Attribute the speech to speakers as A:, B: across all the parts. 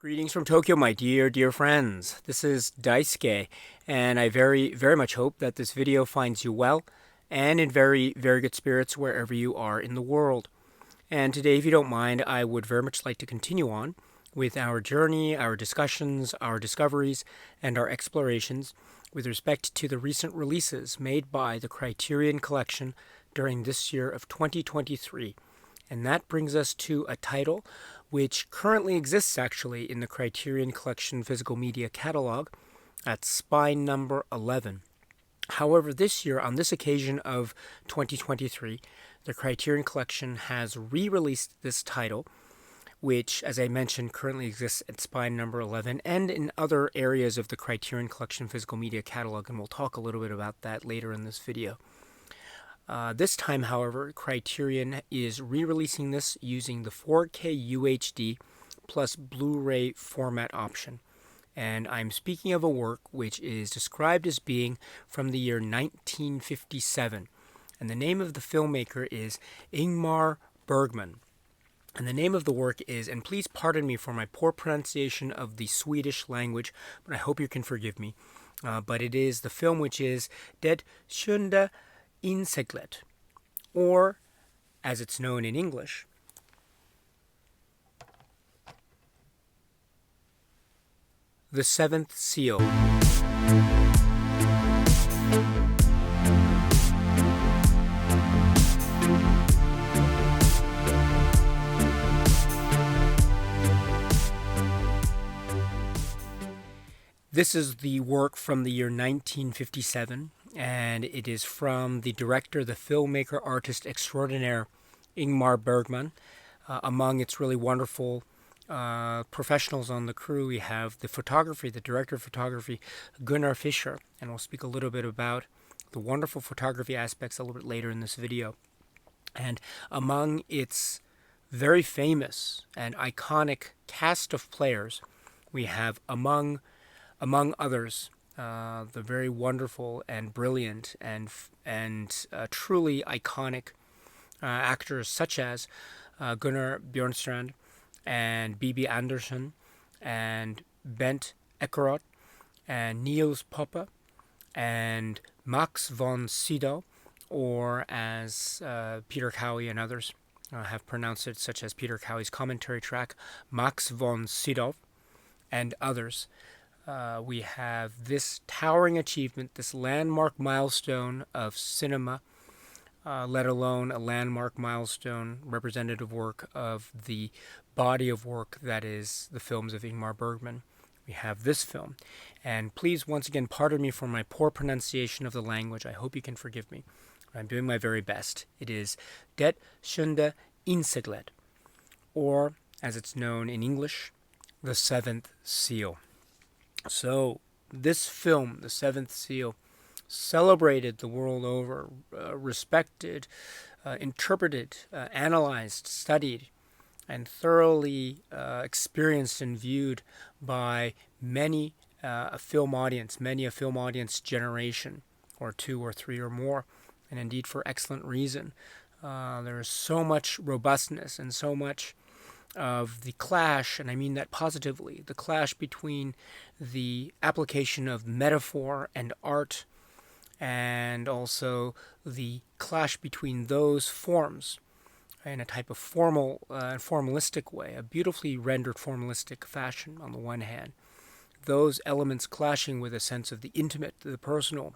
A: Greetings from Tokyo, my dear friends. This is Daisuke, and I very much hope that this video finds you well and in very good spirits wherever you are in the world. And today, if you don't mind, I would very much like to continue on with our journey, our discussions, our discoveries, and our explorations with respect to the recent releases made by the Criterion Collection during this year of 2023. And that brings us to a title which currently exists actually in the Criterion Collection physical media catalog at spine number 11. However, this year, on this occasion of 2023, the Criterion Collection has re-released this title, which, as I mentioned, currently exists at spine number 11 and in other areas of the Criterion Collection physical media catalog, and we'll talk a little bit about that later in this video. This time, however, Criterion is re-releasing this using the 4K UHD plus Blu-ray format option. And I'm speaking of a work which is described as being from the year 1957. And the name of the filmmaker is Ingmar Bergman. And the name of the work is, and please pardon me for my poor pronunciation of the Swedish language, but I hope you can forgive me. But it is the film which is Det sjunde inseglet, or, as it's known in English, The Seventh Seal. This is the work from the year 1957. And it is from the director, the filmmaker, artist extraordinaire, Ingmar Bergman. Among its really wonderful professionals on the crew, we have the director of photography, Gunnar Fischer, and we'll speak a little bit about the wonderful photography aspects a little bit later in this video. And among its very famous and iconic cast of players, we have among others, the very wonderful and brilliant and truly iconic actors such as Gunnar Björnstrand and Bibi Andersson and Bent Ekeroth and Niels Poppe and Max von Sydow, or as Peter Cowie and others have pronounced it, such as Peter Cowie's commentary track, Max von Sydow, and others. We have this towering achievement, this landmark milestone of cinema, let alone a landmark milestone representative work of the body of work that is the films of Ingmar Bergman. We have this film. And please, once again, pardon me for my poor pronunciation of the language. I hope you can forgive me. I'm doing my very best. It is Det sjunde inseglet, or, as it's known in English, The Seventh Seal. So, this film, The Seventh Seal, celebrated the world over, respected, interpreted, analyzed, studied, and thoroughly experienced and viewed by many a film audience generation, or two or three or more, and indeed for excellent reason. There is so much robustness and so much of the clash, and I mean that positively, the clash between the application of metaphor and art, and also the clash between those forms in a type of formalistic way, a beautifully rendered formalistic fashion on the one hand, those elements clashing with a sense of the intimate, the personal,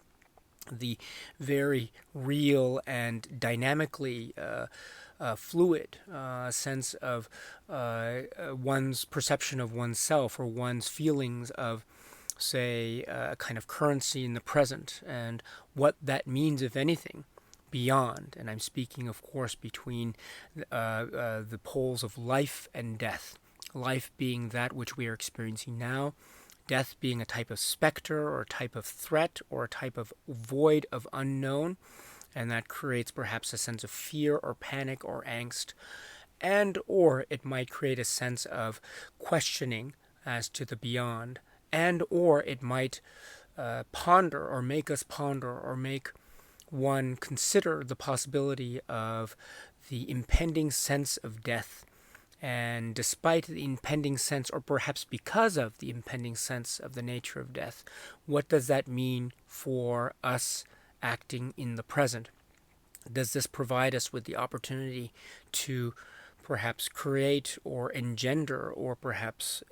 A: the very real and dynamically fluid sense of one's perception of oneself, or one's feelings of, say, a kind of currency in the present, and what that means, if anything, beyond. And I'm speaking, of course, between the poles of life and death. Life being that which we are experiencing now, death being a type of specter or a type of threat or a type of void of unknown, and that creates perhaps a sense of fear or panic or angst, and or it might create a sense of questioning as to the beyond, and or it might ponder or make us ponder or make one consider the possibility of the impending sense of death And despite the impending sense, or perhaps because of the impending sense of the nature of death, what does that mean for us acting in the present? Does this provide us with the opportunity to perhaps create or engender or perhaps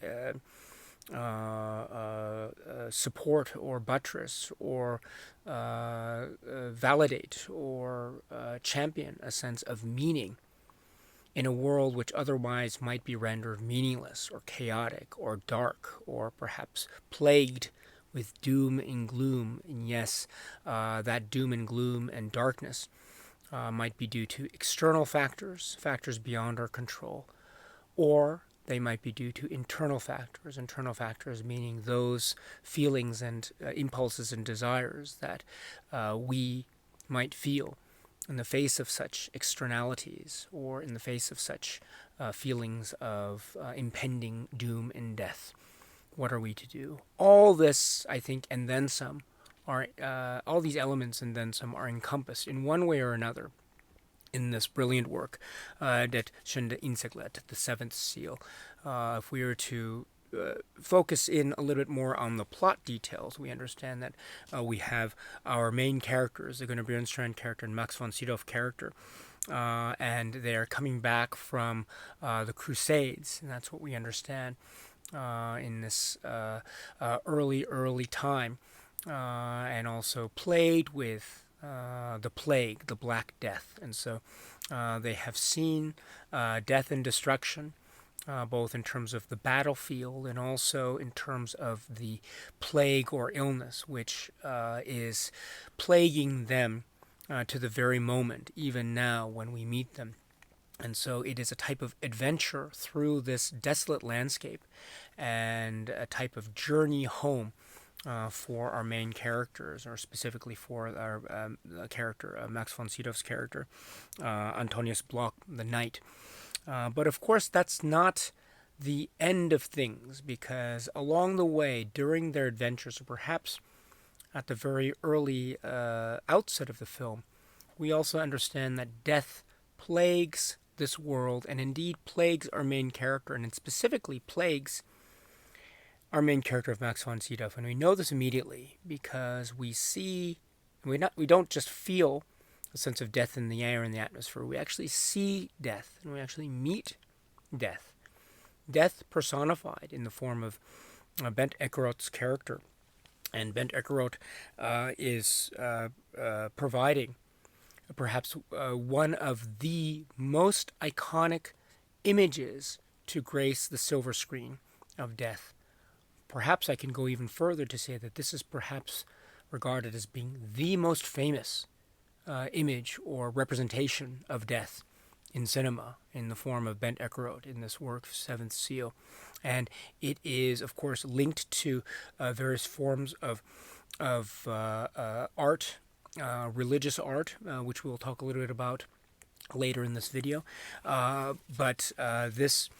A: support or buttress or validate or champion a sense of meaning in a world which otherwise might be rendered meaningless or chaotic or dark or perhaps plagued with doom and gloom? And yes, that doom and gloom and darkness might be due to external factors, factors beyond our control, or they might be due to internal factors meaning those feelings and impulses and desires that we might feel in the face of such externalities or in the face of such feelings of impending doom and death. What are we to do? All this, I think, and then some, are all these elements and then some are encompassed in one way or another in this brilliant work, Det sjunde inseglet, the seventh seal. If we were to focus in a little bit more on the plot details, we understand that we have our main characters, the Gunnar Bjornstrand character and Max von Sydow character, and they're coming back from the Crusades, and that's what we understand in this early time, and also played with the plague, the Black Death. And so they have seen death and destruction, both in terms of the battlefield and also in terms of the plague or illness, which is plaguing them to the very moment, even now when we meet them. And so it is a type of adventure through this desolate landscape and a type of journey home for our main characters, or specifically for our character, Max von Sydow's character, Antonius Block, the Knight. But of course, that's not the end of things, because along the way, during their adventures, or perhaps at the very early outset of the film, we also understand that death plagues this world, and indeed plagues our main character, and it specifically plagues our main character of Max von Sydow. And we know this immediately because we see, we don't just feel a sense of death in the air and the atmosphere. We actually see death, and we actually meet death. Death personified in the form of Bent Ekeroth's character. And Bent Ekeroth is providing perhaps one of the most iconic images to grace the silver screen of death. Perhaps I can go even further to say that this is perhaps regarded as being the most famous image or representation of death in cinema, in the form of Bent Ekeroth in this work, Seventh Seal. And it is, of course, linked to various forms of art, religious art, which we'll talk a little bit about later in this video. But this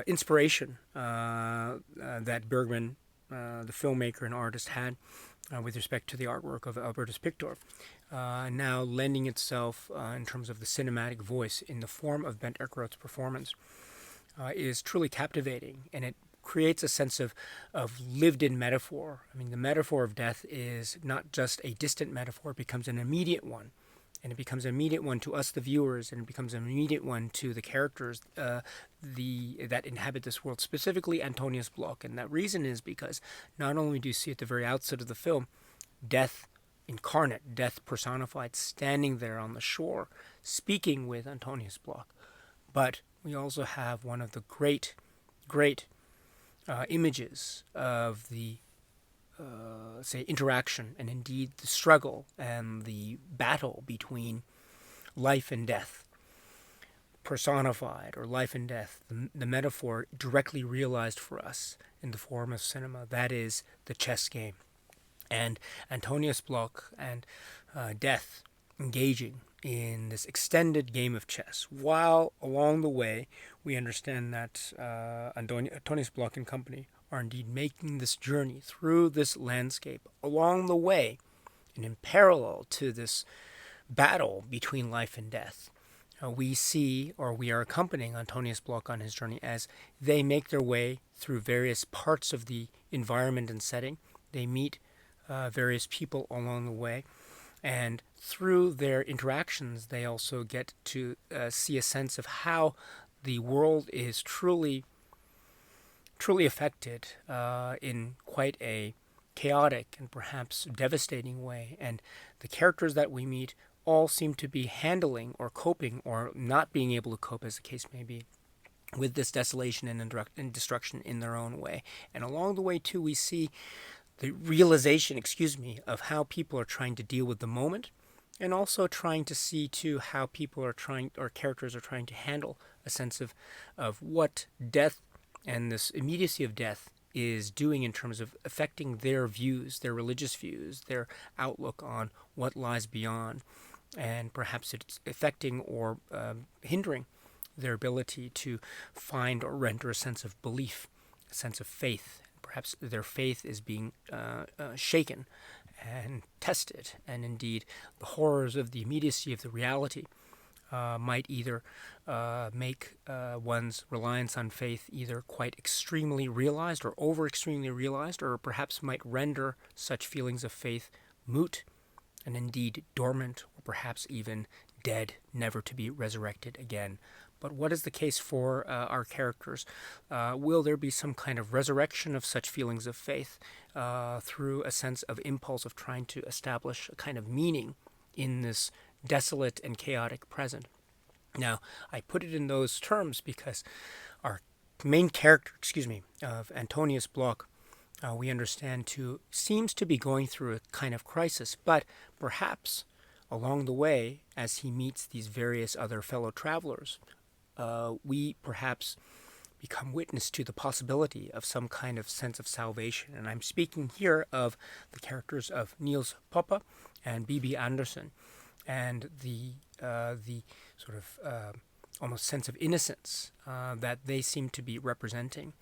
A: inspiration that Bergman, the filmmaker and artist, had with respect to the artwork of Albertus Pictor, now lending itself in terms of the cinematic voice in the form of Bent Ekeroth's performance, is truly captivating, and it creates a sense of lived-in metaphor. I mean, the metaphor of death is not just a distant metaphor, it becomes an immediate one. And it becomes an immediate one to us, the viewers, and it becomes an immediate one to the characters that inhabit this world, specifically Antonius Block. And that reason is because not only do you see at the very outset of the film death incarnate, death personified, standing there on the shore, speaking with Antonius Block, but we also have one of the great images of the say interaction and indeed the struggle and the battle between life and death personified, or life and death, the metaphor directly realized for us in the form of cinema. That is the chess game, and Antonius Block and death engaging in this extended game of chess, while along the way we understand that Antonius Block and company are indeed making this journey through this landscape along the way, and in parallel to this battle between life and death. we see, or we are accompanying Antonius Bloch on his journey as they make their way through various parts of the environment and setting. They meet various people along the way, and through their interactions, they also get to see a sense of how the world is truly affected in quite a chaotic and perhaps devastating way. And the characters that we meet all seem to be handling or coping or not being able to cope, as the case may be, with this desolation and destruction in their own way. And along the way, too, we see the realization, of how people are trying to deal with the moment, and also trying to see, too, how people are trying, or characters are trying to handle a sense of what death and this immediacy of death is doing in terms of affecting their views, their religious views, their outlook on what lies beyond, and perhaps it's affecting or hindering their ability to find or render a sense of belief, a sense of faith. Perhaps their faith is being shaken and tested, and indeed the horrors of the immediacy of the reality might either make one's reliance on faith either quite extremely realized or over extremely realized, or perhaps might render such feelings of faith moot and indeed dormant, or perhaps even dead, never to be resurrected again. But what is the case for our characters? Will there be some kind of resurrection of such feelings of faith through a sense of impulse of trying to establish a kind of meaning in this desolate and chaotic present? Now, I put it in those terms because our main character, of Antonius Bloch, we understand too, seems to be going through a kind of crisis, but perhaps along the way, as he meets these various other fellow travelers, we perhaps become witness to the possibility of some kind of sense of salvation. And I'm speaking here of the characters of Niels Poppe and B.B. Anderson, and the sort of almost sense of innocence that they seem to be representing,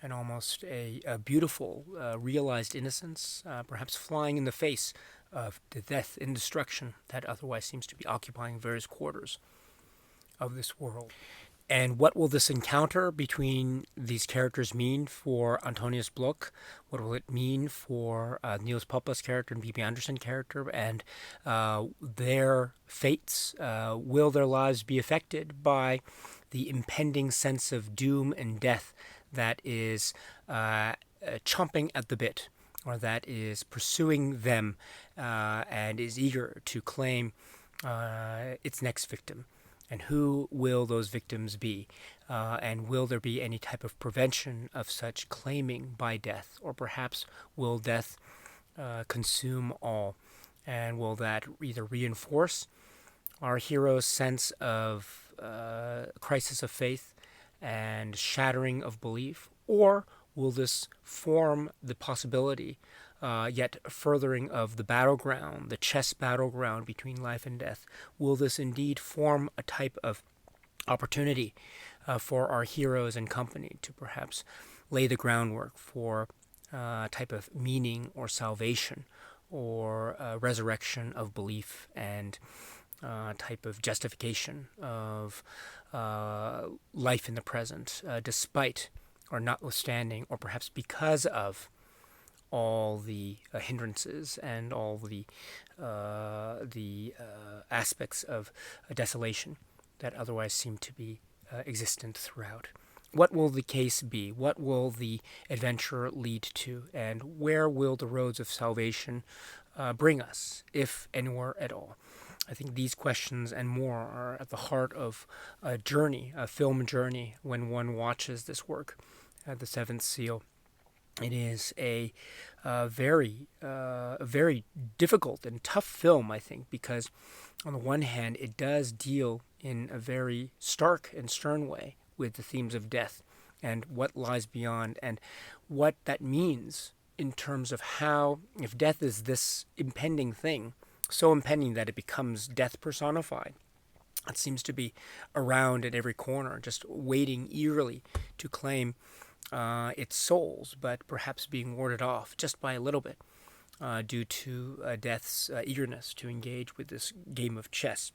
A: and almost a beautiful realized innocence, perhaps flying in the face of the death and destruction that otherwise seems to be occupying various quarters of this world. And what will this encounter between these characters mean for Antonius Bloch? What will it mean for Niels Poppe's character and B.B. Anderson character, and their fates? Will their lives be affected by the impending sense of doom and death that is chomping at the bit, or that is pursuing them and is eager to claim its next victim? And who will those victims be? And will there be any type of prevention of such claiming by death? Or perhaps will death consume all? And will that either reinforce our hero's sense of crisis of faith and shattering of belief? Or will this form the possibility yet furthering of the battleground, the chess battleground between life and death? Will this indeed form a type of opportunity for our heroes and company to perhaps lay the groundwork for a type of meaning or salvation, or resurrection of belief, and type of justification of life in the present, despite or notwithstanding, or perhaps because of all the hindrances and all the aspects of desolation that otherwise seem to be existent throughout? What will the case be? What will the adventure lead to? And where will the roads of salvation bring us, if anywhere at all? I think these questions and more are at the heart of a journey, a film journey, when one watches this work, The Seventh Seal. It is a very difficult and tough film, I think, because on the one hand, it does deal in a very stark and stern way with the themes of death and what lies beyond, and what that means in terms of how, if death is this impending thing, so impending that it becomes death personified, it seems to be around at every corner, just waiting eagerly to claim its souls, but perhaps being warded off just by a little bit due to death's eagerness to engage with this game of chess.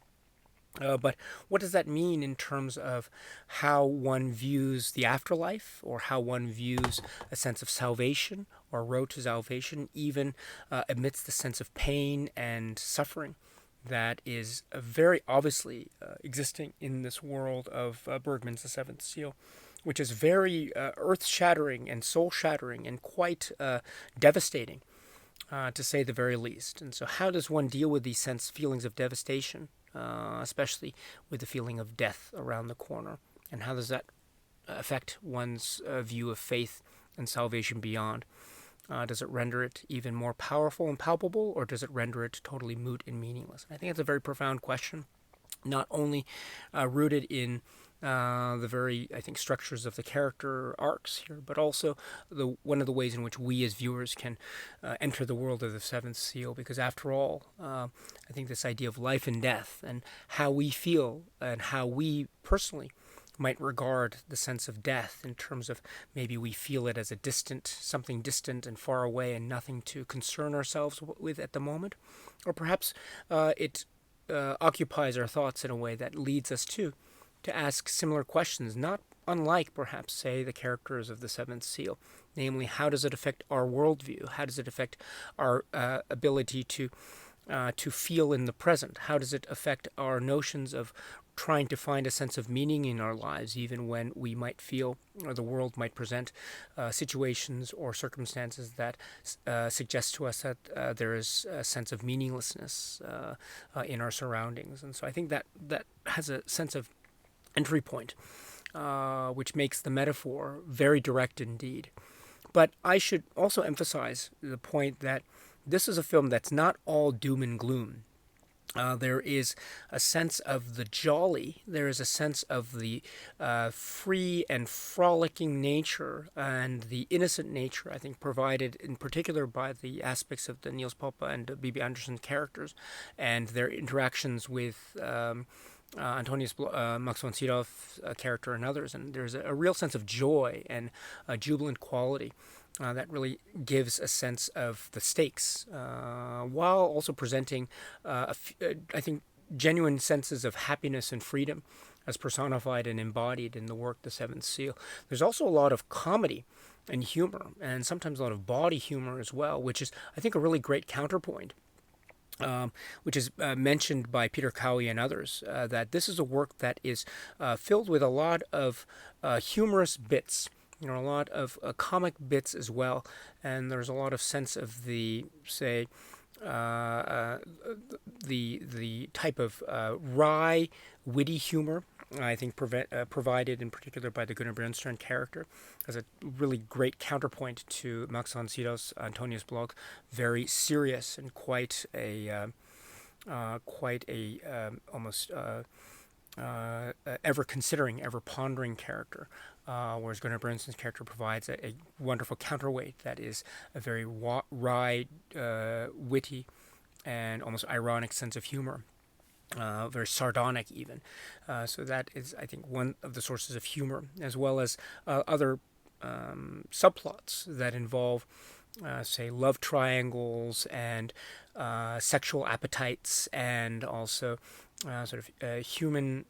A: But what does that mean in terms of how one views the afterlife, or how one views a sense of salvation or road to salvation, even amidst the sense of pain and suffering that is very obviously existing in this world of Bergman's The Seventh Seal, which is very earth shattering and soul shattering and quite devastating, to say the very least. And so, how does one deal with these feelings of devastation, especially with the feeling of death around the corner? And how does that affect one's view of faith and salvation beyond? Does it render it even more powerful and palpable, or does it render it totally moot and meaningless? I think it's a very profound question, not only rooted in the very, I think, structures of the character arcs here, but also one of the ways in which we as viewers can enter the world of the Seventh Seal. Because after all, I think this idea of life and death, and how we feel and how we personally might regard the sense of death, in terms of maybe we feel it as a something distant and far away and nothing to concern ourselves with at the moment, or perhaps it occupies our thoughts in a way that leads us to ask similar questions, not unlike perhaps, say, the characters of the Seventh Seal. Namely, how does it affect our worldview? How does it affect our ability to feel in the present? How does it affect our notions of trying to find a sense of meaning in our lives, even when we might feel, or the world might present situations or circumstances that suggest to us that there is a sense of meaninglessness in our surroundings? And so I think that has a sense of entry point, which makes the metaphor very direct indeed. But I should also emphasize the point that this is a film that's not all doom and gloom. There is a sense of the jolly, there is a sense of the free and frolicking nature and the innocent nature, I think, provided in particular by the aspects of the Niels Poppa and Bibi Andersson characters and their interactions with Antonius Max von Sydow's character and others. And there's a real sense of joy and a jubilant quality that really gives a sense of the stakes, while also presenting, I think, genuine senses of happiness and freedom as personified and embodied in the work The Seventh Seal. There's also a lot of comedy and humor, and sometimes a lot of body humor as well, which is, I think, a really great counterpoint, which is mentioned by Peter Cowie and others, that this is a work that is filled with a lot of humorous bits, a lot of comic bits as well, and there's a lot of sense of the, say, the type of wry, witty humor, I think, provided in particular by the Gunnar Brunstern character, as a really great counterpoint to Max von Sydow's Antonius Blog, very serious and quite a almost ever considering, ever pondering character. Whereas Gunnar Brunstern's character provides a wonderful counterweight that is a very wry, witty, and almost ironic sense of humor. Very sardonic even. So that is, I think, one of the sources of humor, as well as other subplots that involve, say, love triangles and sexual appetites, and also sort of human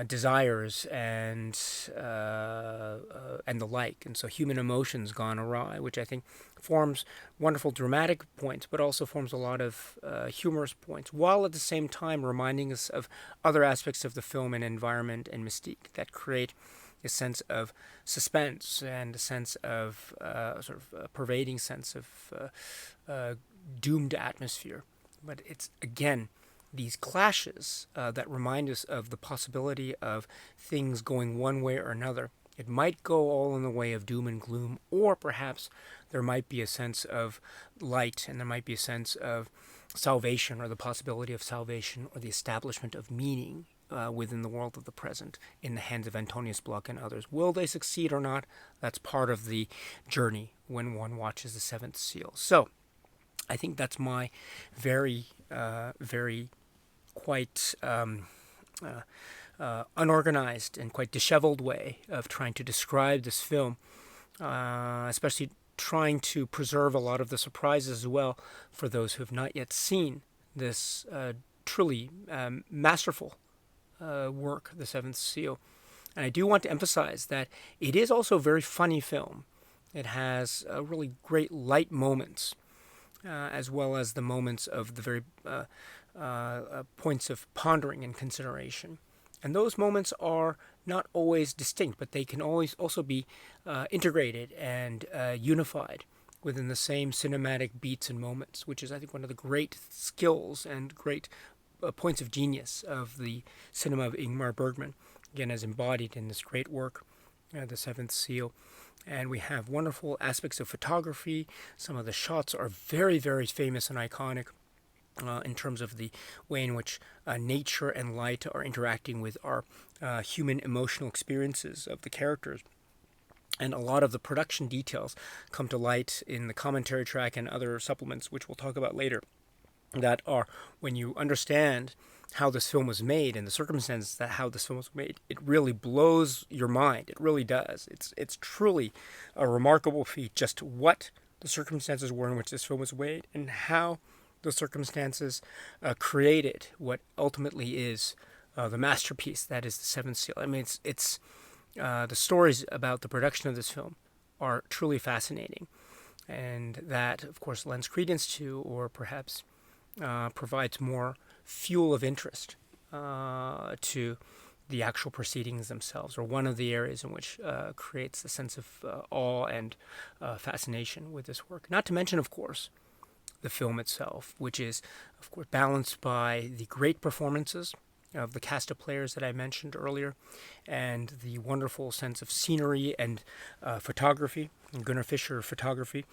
A: desires and the like, and so human emotions gone awry, which I think forms wonderful dramatic points, but also forms a lot of humorous points, while at the same time reminding us of other aspects of the film and environment and mystique that create a sense of suspense and a sense of sort of a pervading sense of doomed atmosphere. But it's, again, these clashes that remind us of the possibility of things going one way or another. It might go all in the way of doom and gloom, or perhaps there might be a sense of light, and there might be a sense of salvation, or the possibility of salvation, or the establishment of meaning within the world of the present in the hands of Antonius Bloch and others. Will they succeed or not? That's part of the journey when one watches The Seventh Seal. So I think that's my very quite unorganized and quite disheveled way of trying to describe this film, especially trying to preserve a lot of the surprises as well for those who have not yet seen this truly masterful work, The Seventh Seal. And I do want to emphasize that it is also a very funny film. It has really great light moments, as well as the moments of the very points of pondering and consideration. And those moments are not always distinct, but they can always also be integrated and unified within the same cinematic beats and moments, which is, I think, one of the great skills and great points of genius of the cinema of Ingmar Bergman, again, as embodied in this great work, The Seventh Seal. And we have wonderful aspects of photography. Some of the shots are very, very famous and iconic in terms of the way in which nature and light are interacting with our human emotional experiences of the characters. And a lot of the production details come to light in the commentary track and other supplements, which we'll talk about later, that are, when you understand how this film was made and the circumstances that how this film was made, it really blows your mind. It really does. It's truly a remarkable feat, just what the circumstances were in which this film was made and how the circumstances created what ultimately is the masterpiece that is The Seventh Seal. I mean, it's the stories about the production of this film are truly fascinating, and that, of course, lends credence to, or perhaps provides more fuel of interest to the actual proceedings themselves, or one of the areas in which creates a sense of awe and fascination with this work. Not to mention, of course, the film itself, which is, of course, balanced by the great performances of the cast of players that I mentioned earlier, and the wonderful sense of scenery and photography, Gunnar Fischer photography,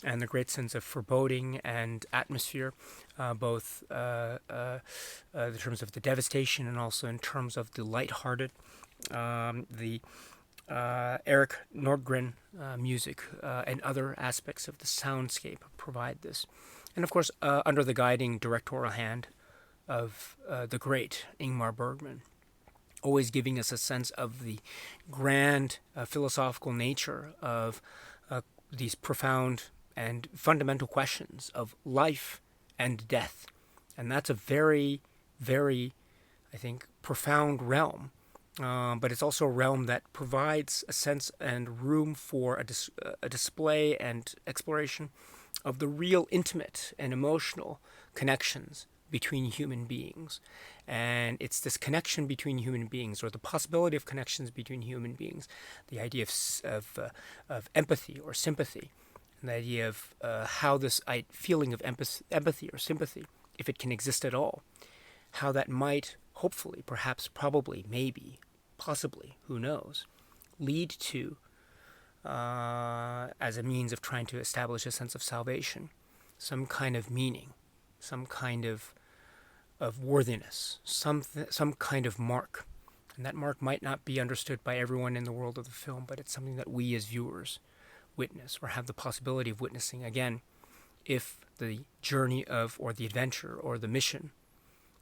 A: and the great sense of foreboding and atmosphere, both in terms of the devastation and also in terms of the lighthearted. The Eric Nordgren music and other aspects of the soundscape provide this. And of course, under the guiding directorial hand of the great Ingmar Bergman, always giving us a sense of the grand philosophical nature of these profound and fundamental questions of life and death. And that's a very, very, I think, profound realm. But it's also a realm that provides a sense and room for a display and exploration of the real intimate and emotional connections between human beings. And it's this connection between human beings, or the possibility of connections between human beings, the idea of empathy or sympathy, and the idea of how this feeling of empathy or sympathy, if it can exist at all, how that might hopefully, perhaps, probably, maybe, possibly, who knows, lead to, as a means of trying to establish a sense of salvation, some kind of meaning, some kind of worthiness, some kind of mark. And that mark might not be understood by everyone in the world of the film, but it's something that we as viewers witness or have the possibility of witnessing, again, if the journey of, or the adventure, or the mission,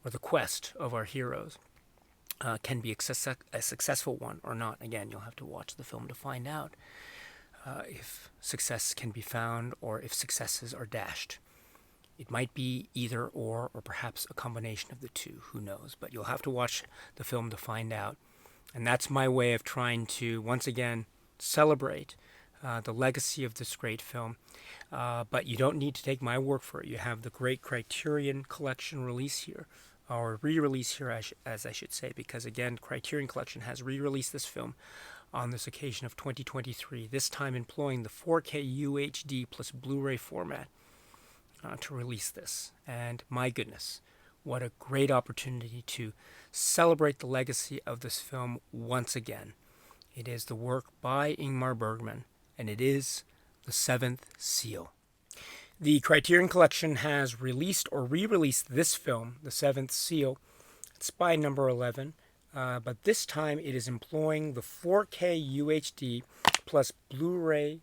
A: or the quest of our heroes can be a successful one or not. Again, you'll have to watch the film to find out if success can be found or if successes are dashed. It might be either or perhaps a combination of the two. Who knows? But you'll have to watch the film to find out. And that's my way of trying to, once again, celebrate the legacy of this great film. But you don't need to take my word for it. You have the great Criterion Collection release here, or re-release here, as I should say, because, again, Criterion Collection has re-released this film on this occasion of 2023, this time employing the 4K UHD plus Blu-ray format to release this. And my goodness, what a great opportunity to celebrate the legacy of this film once again. It is the work by Ingmar Bergman, and it is The Seventh Seal. The Criterion Collection has released or re-released this film, The Seventh Seal. It's by number 11, but this time it is employing the 4K UHD plus Blu-ray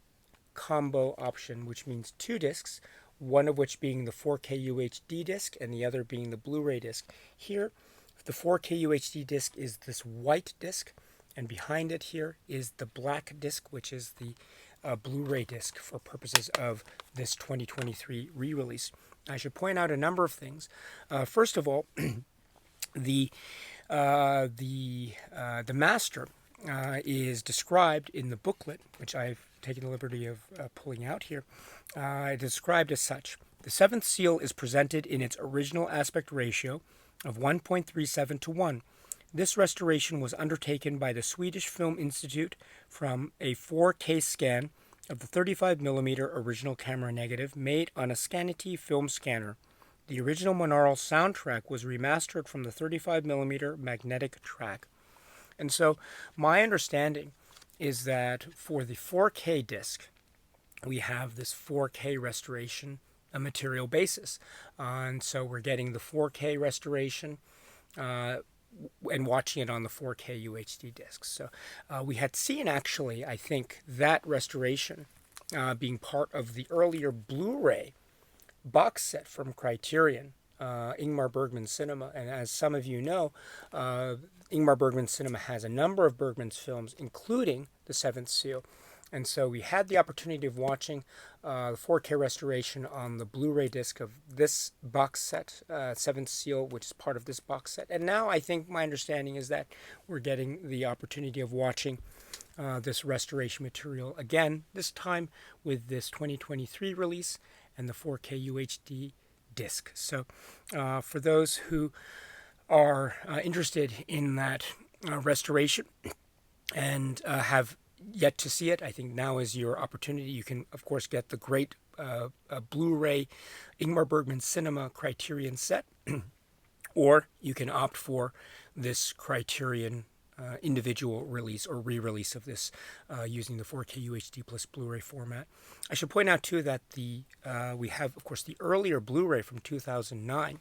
A: combo option, which means 2 discs, one of which being the 4K UHD disc and the other being the Blu-ray disc. Here, the 4K UHD disc is this white disc, and behind it here is the black disc, which is the Blu-ray disc for purposes of this 2023 re-release. I should point out a number of things. First of all, the the master is described in the booklet, which I've taken the liberty of pulling out here. Described as such: the seventh seal is presented in its original aspect ratio of 1.37 to 1. This restoration was undertaken by the Swedish Film Institute from a 4K scan of the 35mm original camera negative made on a Scanity film scanner. The original monaural soundtrack was remastered from the 35mm magnetic track. And so my understanding is that for the 4K disc, we have this 4K restoration, a material basis. And so we're getting the 4K restoration and watching it on the 4K UHD discs. So we had seen, actually, I think, that restoration being part of the earlier Blu-ray box set from Criterion, Ingmar Bergman Cinema. And as some of you know, Ingmar Bergman Cinema has a number of Bergman's films, including The Seventh Seal. And so we had the opportunity of watching the 4K restoration on the Blu-ray disc of this box set, Seventh Seal, which is part of this box set. And now I think my understanding is that we're getting the opportunity of watching this restoration material again, this time with this 2023 release and the 4K UHD disc. So for those who are interested in that restoration and have yet to see it, I think now is your opportunity. You can, of course, get the great Blu-ray Ingmar Bergman Cinema Criterion set, or you can opt for this Criterion individual release or re-release of this using the 4K UHD plus Blu-ray format. I should point out too that we have, of course, the earlier Blu-ray from 2009,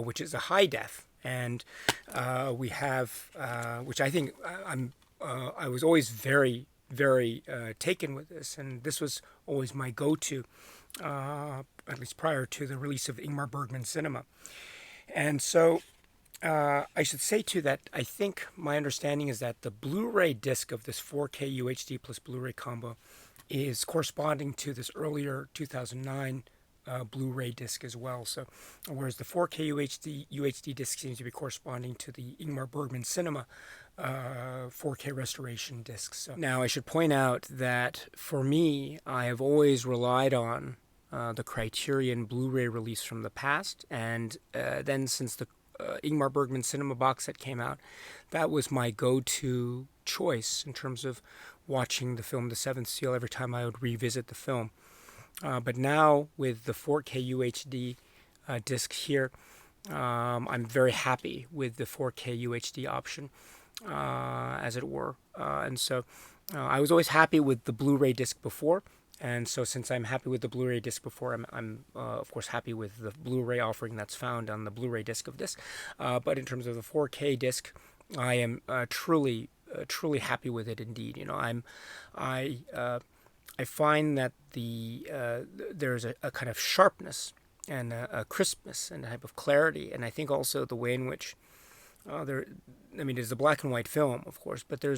A: which is a high def, and we have, which I think I was always very, very taken with this, and this was always my go-to, at least prior to the release of Ingmar Bergman Cinema. And so I should say too that I think my understanding is that the Blu-ray disc of this 4K UHD plus Blu-ray combo is corresponding to this earlier 2009 Blu-ray disc as well. So, whereas the 4K UHD disc seems to be corresponding to the Ingmar Bergman Cinema 4K restoration discs. So, now I should point out that for me, I have always relied on the Criterion Blu-ray release from the past, and then since the Ingmar Bergman Cinema box set came out, that was my go-to choice in terms of watching the film The Seventh Seal every time I would revisit the film. But now with the 4K UHD disc here, I'm very happy with the 4K UHD option, as it were. And so I was always happy with the Blu-ray disc before. And so since I'm happy with the Blu-ray disc before, I'm of course happy with the Blu-ray offering that's found on the Blu-ray disc of this. But in terms of the 4K disc, I am truly happy with it indeed. You know, I find that there's a kind of sharpness and a crispness and a type of clarity, and I think also the way in which it's a black and white film, of course, but there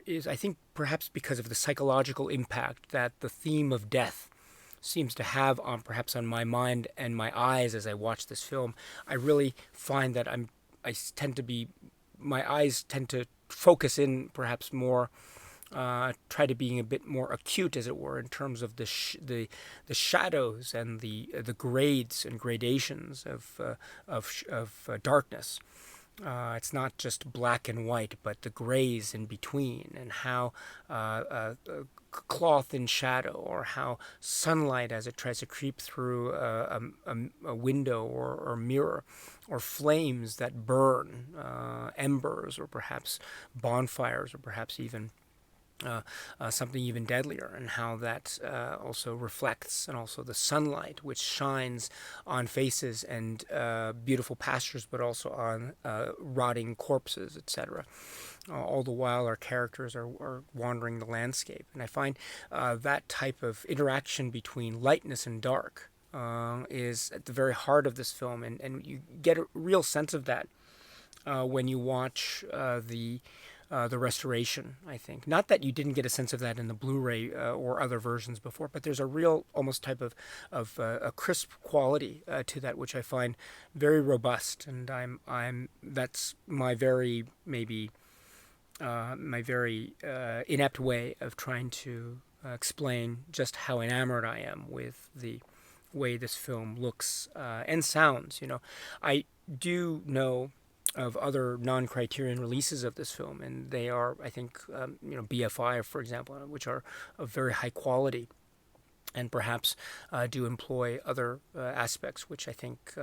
A: is, I think, perhaps because of the psychological impact that the theme of death seems to have on my mind and my eyes as I watch this film. I really find that my eyes tend to focus in perhaps more, try to being a bit more acute, as it were, in terms of the shadows and the grades and gradations of darkness. It's not just black and white, but the grays in between, and how cloth in shadow, or how sunlight, as it tries to creep through a window or mirror, or flames that burn, embers, or perhaps bonfires, or perhaps even something even deadlier, and how that also reflects, and also the sunlight which shines on faces and beautiful pastures, but also on rotting corpses, etc. All the while our characters are wandering the landscape. And I find that type of interaction between lightness and dark is at the very heart of this film, and you get a real sense of that when you watch the the restoration, I think. Not that you didn't get a sense of that in the Blu-ray or other versions before, but there's a real almost type of a crisp quality to that, which I find very robust, and that's my very maybe my very inept way of trying to explain just how enamored I am with the way this film looks and sounds. I do know of other non-Criterion releases of this film, and they are, I think, BFI, for example, which are of very high quality, and perhaps do employ other aspects, which I think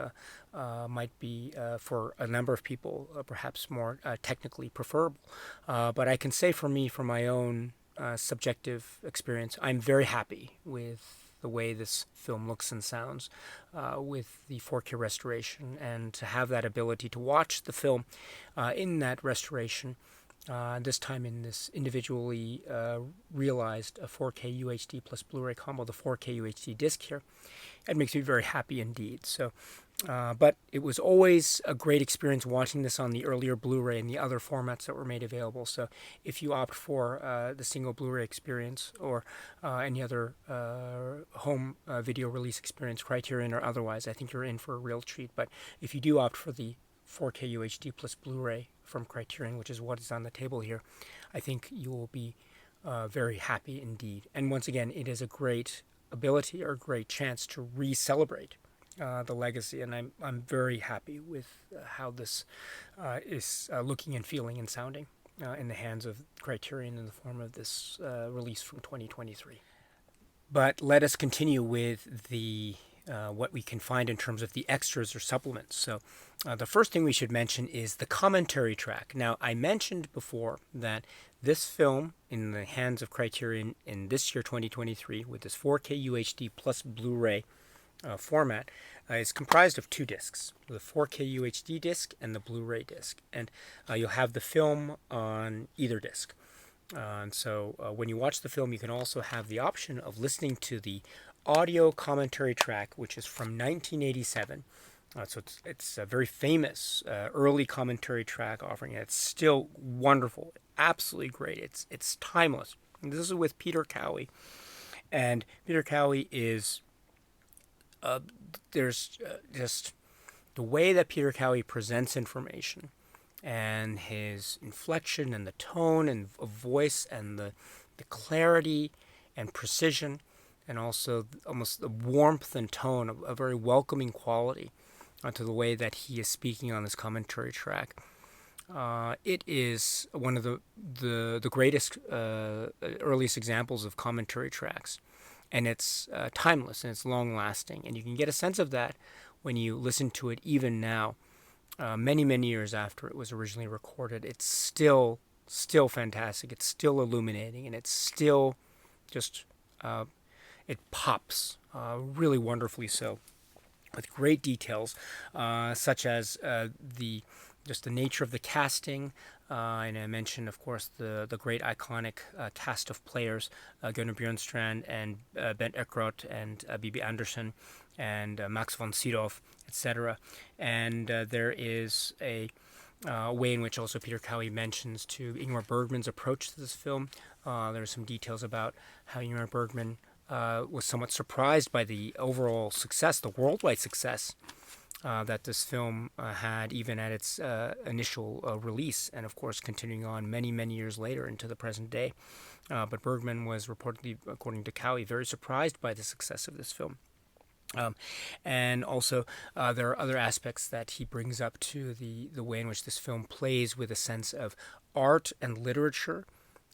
A: might be, for a number of people, perhaps more technically preferable. But I can say for me, from my own subjective experience, I'm very happy with the way this film looks and sounds with the 4K restoration, and to have that ability to watch the film in that restoration, this time in this individually realized 4K UHD plus Blu-ray combo, the 4K UHD disc here, it makes me very happy indeed. So, but it was always a great experience watching this on the earlier Blu-ray and the other formats that were made available. So if you opt for the single Blu-ray experience or any other home video release experience, Criterion or otherwise, I think you're in for a real treat. But if you do opt for the 4K UHD plus Blu-ray from Criterion, which is what is on the table here, I think you will be very happy indeed. And once again, it is a great ability or a great chance to re-celebrate the legacy, and I'm very happy with how this is looking and feeling and sounding in the hands of Criterion in the form of this release from 2023. But let us continue with the what we can find in terms of the extras or supplements. So the first thing we should mention is the commentary track. Now, I mentioned before that this film, in the hands of Criterion in this year, 2023, with this 4K UHD plus Blu-ray format, is comprised of two discs, the 4K UHD disc and the Blu-ray disc. And you'll have the film on either disc. And so when you watch the film, you can also have the option of listening to the audio commentary track, which is from 1987. So it's a very famous early commentary track offering. It's still wonderful, absolutely great. It's timeless. And this is with Peter Cowie, and Peter Cowie is there's just the way that Peter Cowie presents information, and his inflection and the tone and voice and the clarity and precision, and also almost the warmth and tone of a very welcoming quality to the way that he is speaking on this commentary track. It is one of the greatest, earliest examples of commentary tracks, and it's timeless and it's long-lasting, and you can get a sense of that when you listen to it even now, many years after it was originally recorded. It's still fantastic. It's still illuminating, and it's still just it pops really wonderfully so, with great details, such as the nature of the casting, and I mentioned, of course, the great iconic cast of players, Gunnar Björnstrand and Bent Eckroth and Bibi Andersson and Max von Sydow, etc. And there is a way in which also Peter Cowie mentions to Ingmar Bergman's approach to this film. There are some details about how Ingmar Bergman was somewhat surprised by the overall success, the worldwide success that this film had, even at its initial release, and of course continuing on many years later into the present day. But Bergman was reportedly, according to Cowie, very surprised by the success of this film. And also there are other aspects that he brings up to the way in which this film plays with a sense of art and literature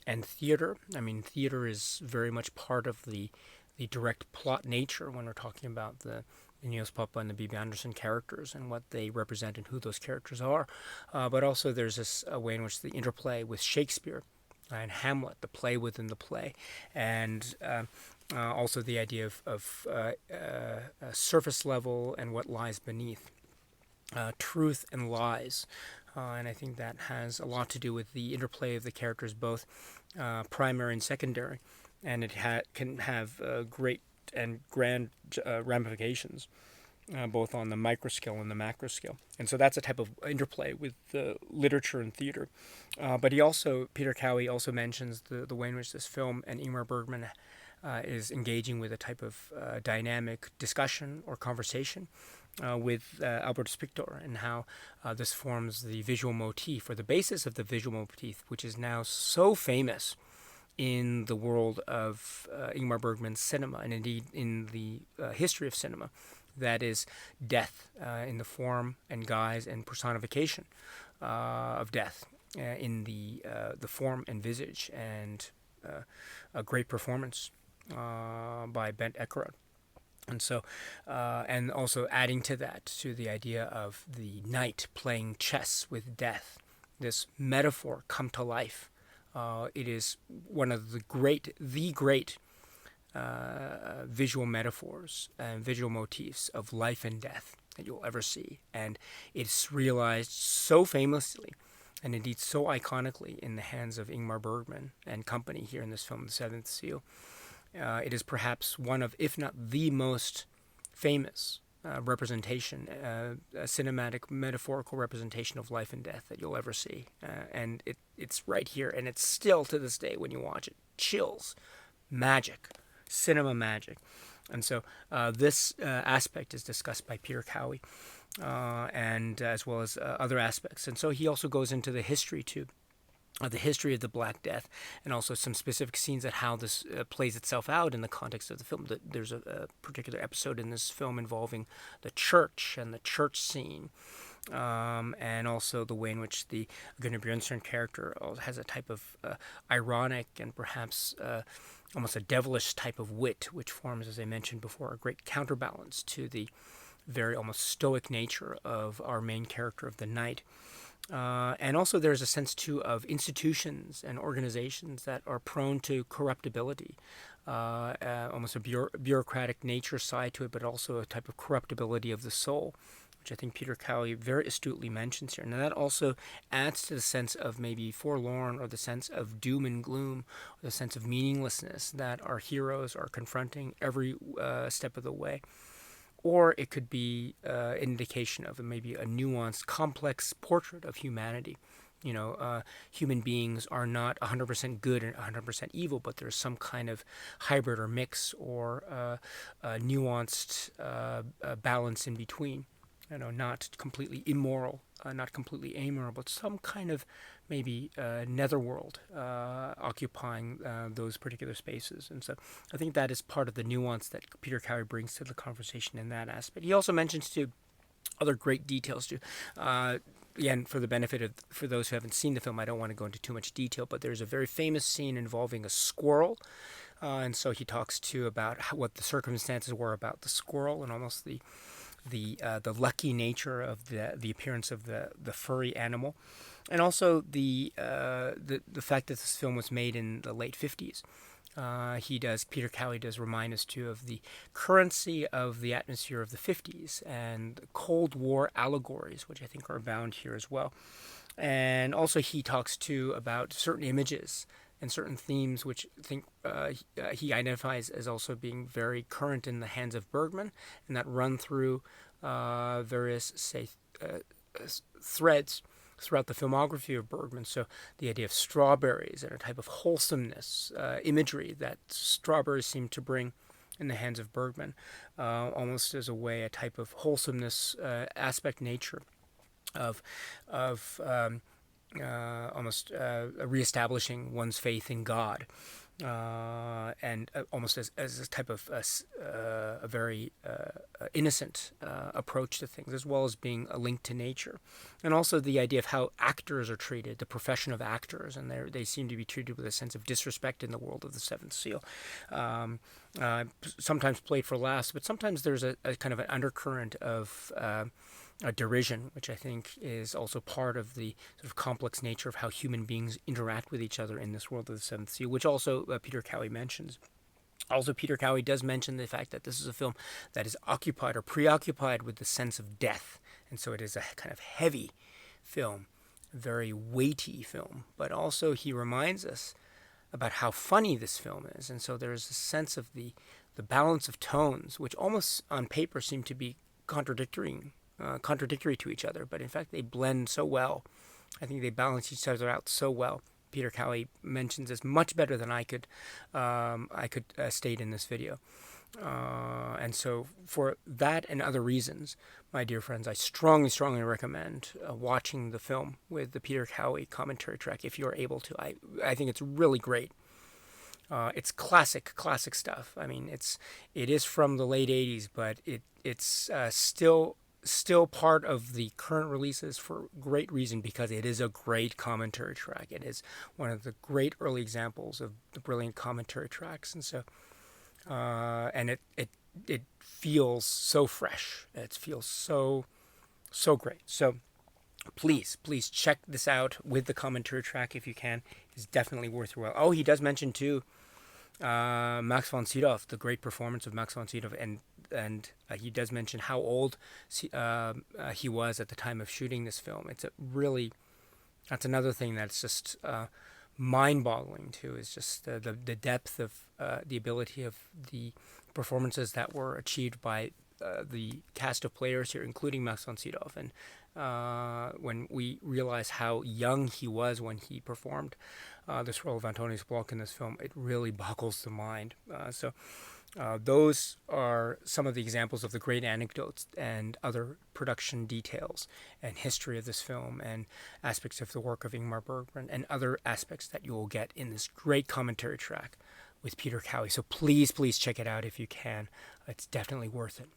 A: and theater. I mean, theater is very much part of the direct plot nature when we're talking about the Niels Poppa and the Bibi Andersson characters and what they represent and who those characters are. But also there's this way in which the interplay with Shakespeare and Hamlet, the play within the play, and also the idea of surface level and what lies beneath, truth and lies. And I think that has a lot to do with the interplay of the characters, both primary and secondary, and it can have great and grand ramifications both on the micro scale and the macro scale. And so that's a type of interplay with the literature and theater. But Peter Cowie also mentions the way in which this film and Ingmar Bergman is engaging with a type of dynamic discussion or conversation with Albert Spictor, and how this forms the visual motif, or the basis of the visual motif, which is now so famous in the world of Ingmar Bergman's cinema, and indeed in the history of cinema. That is death in the form and guise and personification of death in the form and visage, and a great performance by Bent Ekerod. And so, and also adding to that, to the idea of the knight playing chess with death, this metaphor come to life. It is one of the great visual metaphors and visual motifs of life and death that you'll ever see. And it's realized so famously and indeed so iconically in the hands of Ingmar Bergman and company here in this film, The Seventh Seal. It is perhaps one of, if not the most famous representation, a cinematic, metaphorical representation of life and death that you'll ever see. And it's right here, and it's still to this day when you watch it. Chills. Magic. Cinema magic. And so this aspect is discussed by Peter Cowie, and as well as other aspects. And so he also goes into the history too, the history of the Black Death, and also some specific scenes at how this plays itself out in the context of the film. There's a particular episode in this film involving the church and the church scene, and also the way in which the Gunnar Björnstjerne character has a type of ironic and perhaps almost a devilish type of wit, which forms, as I mentioned before, a great counterbalance to the very almost stoic nature of our main character of the knight. And also there's a sense, too, of institutions and organizations that are prone to corruptibility, almost a bureaucratic nature side to it, but also a type of corruptibility of the soul, which I think Peter Cowie very astutely mentions here. And that also adds to the sense of maybe forlorn, or the sense of doom and gloom, or the sense of meaninglessness that our heroes are confronting every step of the way. Or it could be an indication of maybe a nuanced, complex portrait of humanity. You know, human beings are not 100% good and 100% evil, but there's some kind of hybrid or mix, or nuanced balance in between. You know, not completely immoral, not completely amoral, but some kind of maybe netherworld occupying those particular spaces. And so I think that is part of the nuance that Peter Cowie brings to the conversation in that aspect. He also mentions, too, other great details, too. Again, for the benefit for those who haven't seen the film, I don't want to go into too much detail, but there's a very famous scene involving a squirrel. And so he talks, too, about what the circumstances were about the squirrel, and almost the lucky nature of the appearance of the furry animal, and also the fact that this film was made in the late 50s. Peter Cowie does remind us too of the currency of the atmosphere of the 50s and Cold War allegories, which I think are abound here as well. And also he talks too about certain images and certain themes which I think he identifies as also being very current in the hands of Bergman, and that run through various, threads throughout the filmography of Bergman. So the idea of strawberries and a type of wholesomeness imagery that strawberries seem to bring in the hands of Bergman, almost as a way, a type of wholesomeness aspect nature of almost reestablishing one's faith in God, and almost as a type of a very innocent approach to things, as well as being a link to nature. And also the idea of how actors are treated, the profession of actors, and they seem to be treated with a sense of disrespect in the world of the Seventh Seal. Sometimes played for laughs, but sometimes there's a kind of an undercurrent of a derision, which I think is also part of the sort of complex nature of how human beings interact with each other in this world of the Seventh Seal, which also Peter Cowie mentions. Also, Peter Cowie does mention the fact that this is a film that is occupied or preoccupied with the sense of death, and so it is a kind of heavy film, very weighty film. But also he reminds us about how funny this film is, and so there is a sense of the balance of tones, which almost on paper seem to be contradictory to each other, but in fact they blend so well. I think they balance each other out so well. Peter Cowie mentions this much better than I could state in this video. And so for that and other reasons, my dear friends, I strongly, strongly recommend watching the film with the Peter Cowie commentary track if you're able to. I think it's really great. It's classic stuff. I mean, it is from the late 80s, but it's still part of the current releases for great reason, because it is a great commentary track. It is one of the great early examples of the brilliant commentary tracks, and so and it feels so fresh. It feels so great. So please check this out with the commentary track if you can. It's definitely worth your while. Oh, he does mention too Max von Sydow, the great performance of Max von Sydow, and he does mention how old he was at the time of shooting this film. That's another thing that's just mind-boggling too, is just the depth of the ability of the performances that were achieved by the cast of players here, including Max von Sydow. And when we realize how young he was when he performed this role of Antonius Bloch in this film, it really boggles the mind. So those are some of the examples of the great anecdotes and other production details and history of this film and aspects of the work of Ingmar Bergman and other aspects that you will get in this great commentary track with Peter Cowie. So please check it out if you can. It's definitely worth it.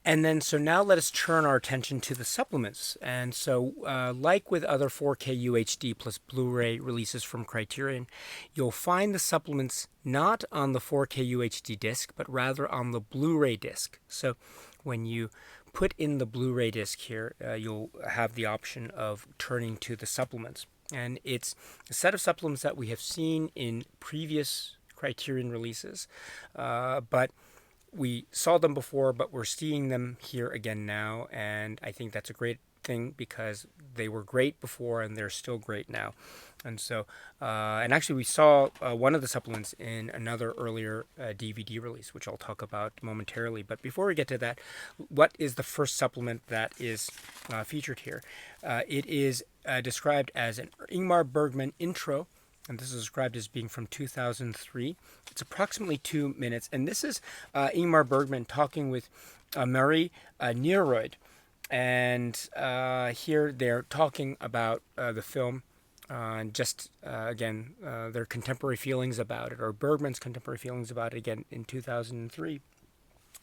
A: And then, so now let us turn our attention to the supplements. And so, like with other 4K UHD plus Blu-ray releases from Criterion, you'll find the supplements not on the 4K UHD disc, but rather on the Blu-ray disc. So when you put in the Blu-ray disc here, you'll have the option of turning to the supplements. And it's a set of supplements that we have seen in previous Criterion releases, but we saw them before, but we're seeing them here again now, and I think that's a great thing because they were great before and they're still great now. And so, and actually we saw one of the supplements in another earlier DVD release, which I'll talk about momentarily. But before we get to that, what is the first supplement that is featured here? It is described as an Ingmar Bergman intro, and this is described as being from 2003. It's approximately 2 minutes, and this is Ingmar Bergman talking with Mary Nearoyd, and here they're talking about the film, and just again their contemporary feelings about it, or Bergman's contemporary feelings about it, again in 2003.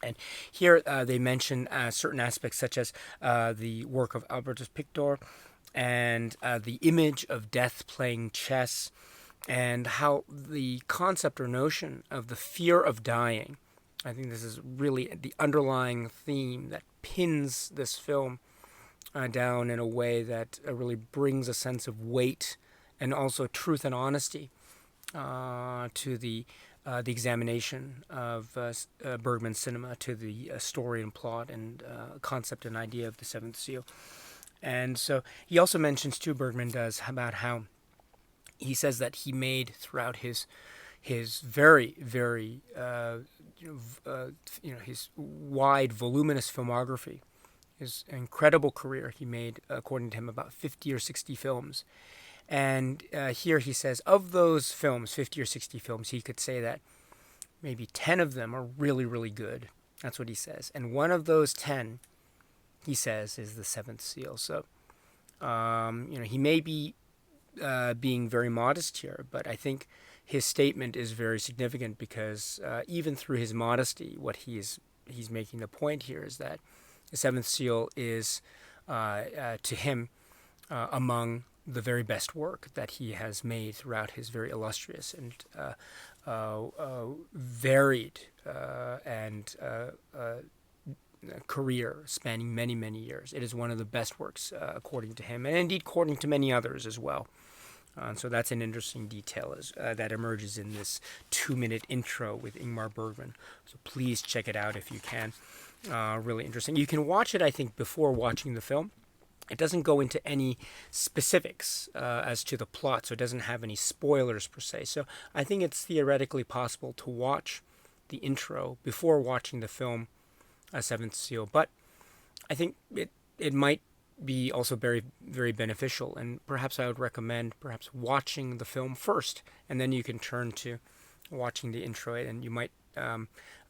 A: And here they mention certain aspects such as the work of Albertus Pictor, and the image of death playing chess, and how the concept or notion of the fear of dying, I think this is really the underlying theme that pins this film down in a way that really brings a sense of weight and also truth and honesty to the examination of Bergman's cinema, to the story and plot and concept and idea of the Seventh Seal. And so he also mentions too, Bergman does, about how he says that he made throughout his very his wide, voluminous filmography, his incredible career, he made, according to him, about 50 or 60 films. And here he says, of those films, 50 or 60 films, he could say that maybe 10 of them are really, really good. That's what he says. And one of those 10, he says, is The Seventh Seal. So, he may be being very modest here, but I think his statement is very significant because even through his modesty, what he's making the point here is that The Seventh Seal is, to him, among the very best work that he has made throughout his very illustrious and varied and career spanning many, many years. It is one of the best works, according to him, and indeed according to many others as well. So that's an interesting detail that emerges in this 2-minute intro with Ingmar Bergman. So please check it out if you can. Really interesting. You can watch it, I think, before watching the film. It doesn't go into any specifics as to the plot, so it doesn't have any spoilers per se. So I think it's theoretically possible to watch the intro before watching the film a Seventh Seal. But I think it might be also very, very beneficial, and perhaps I would recommend perhaps watching the film first, and then you can turn to watching the intro, and you might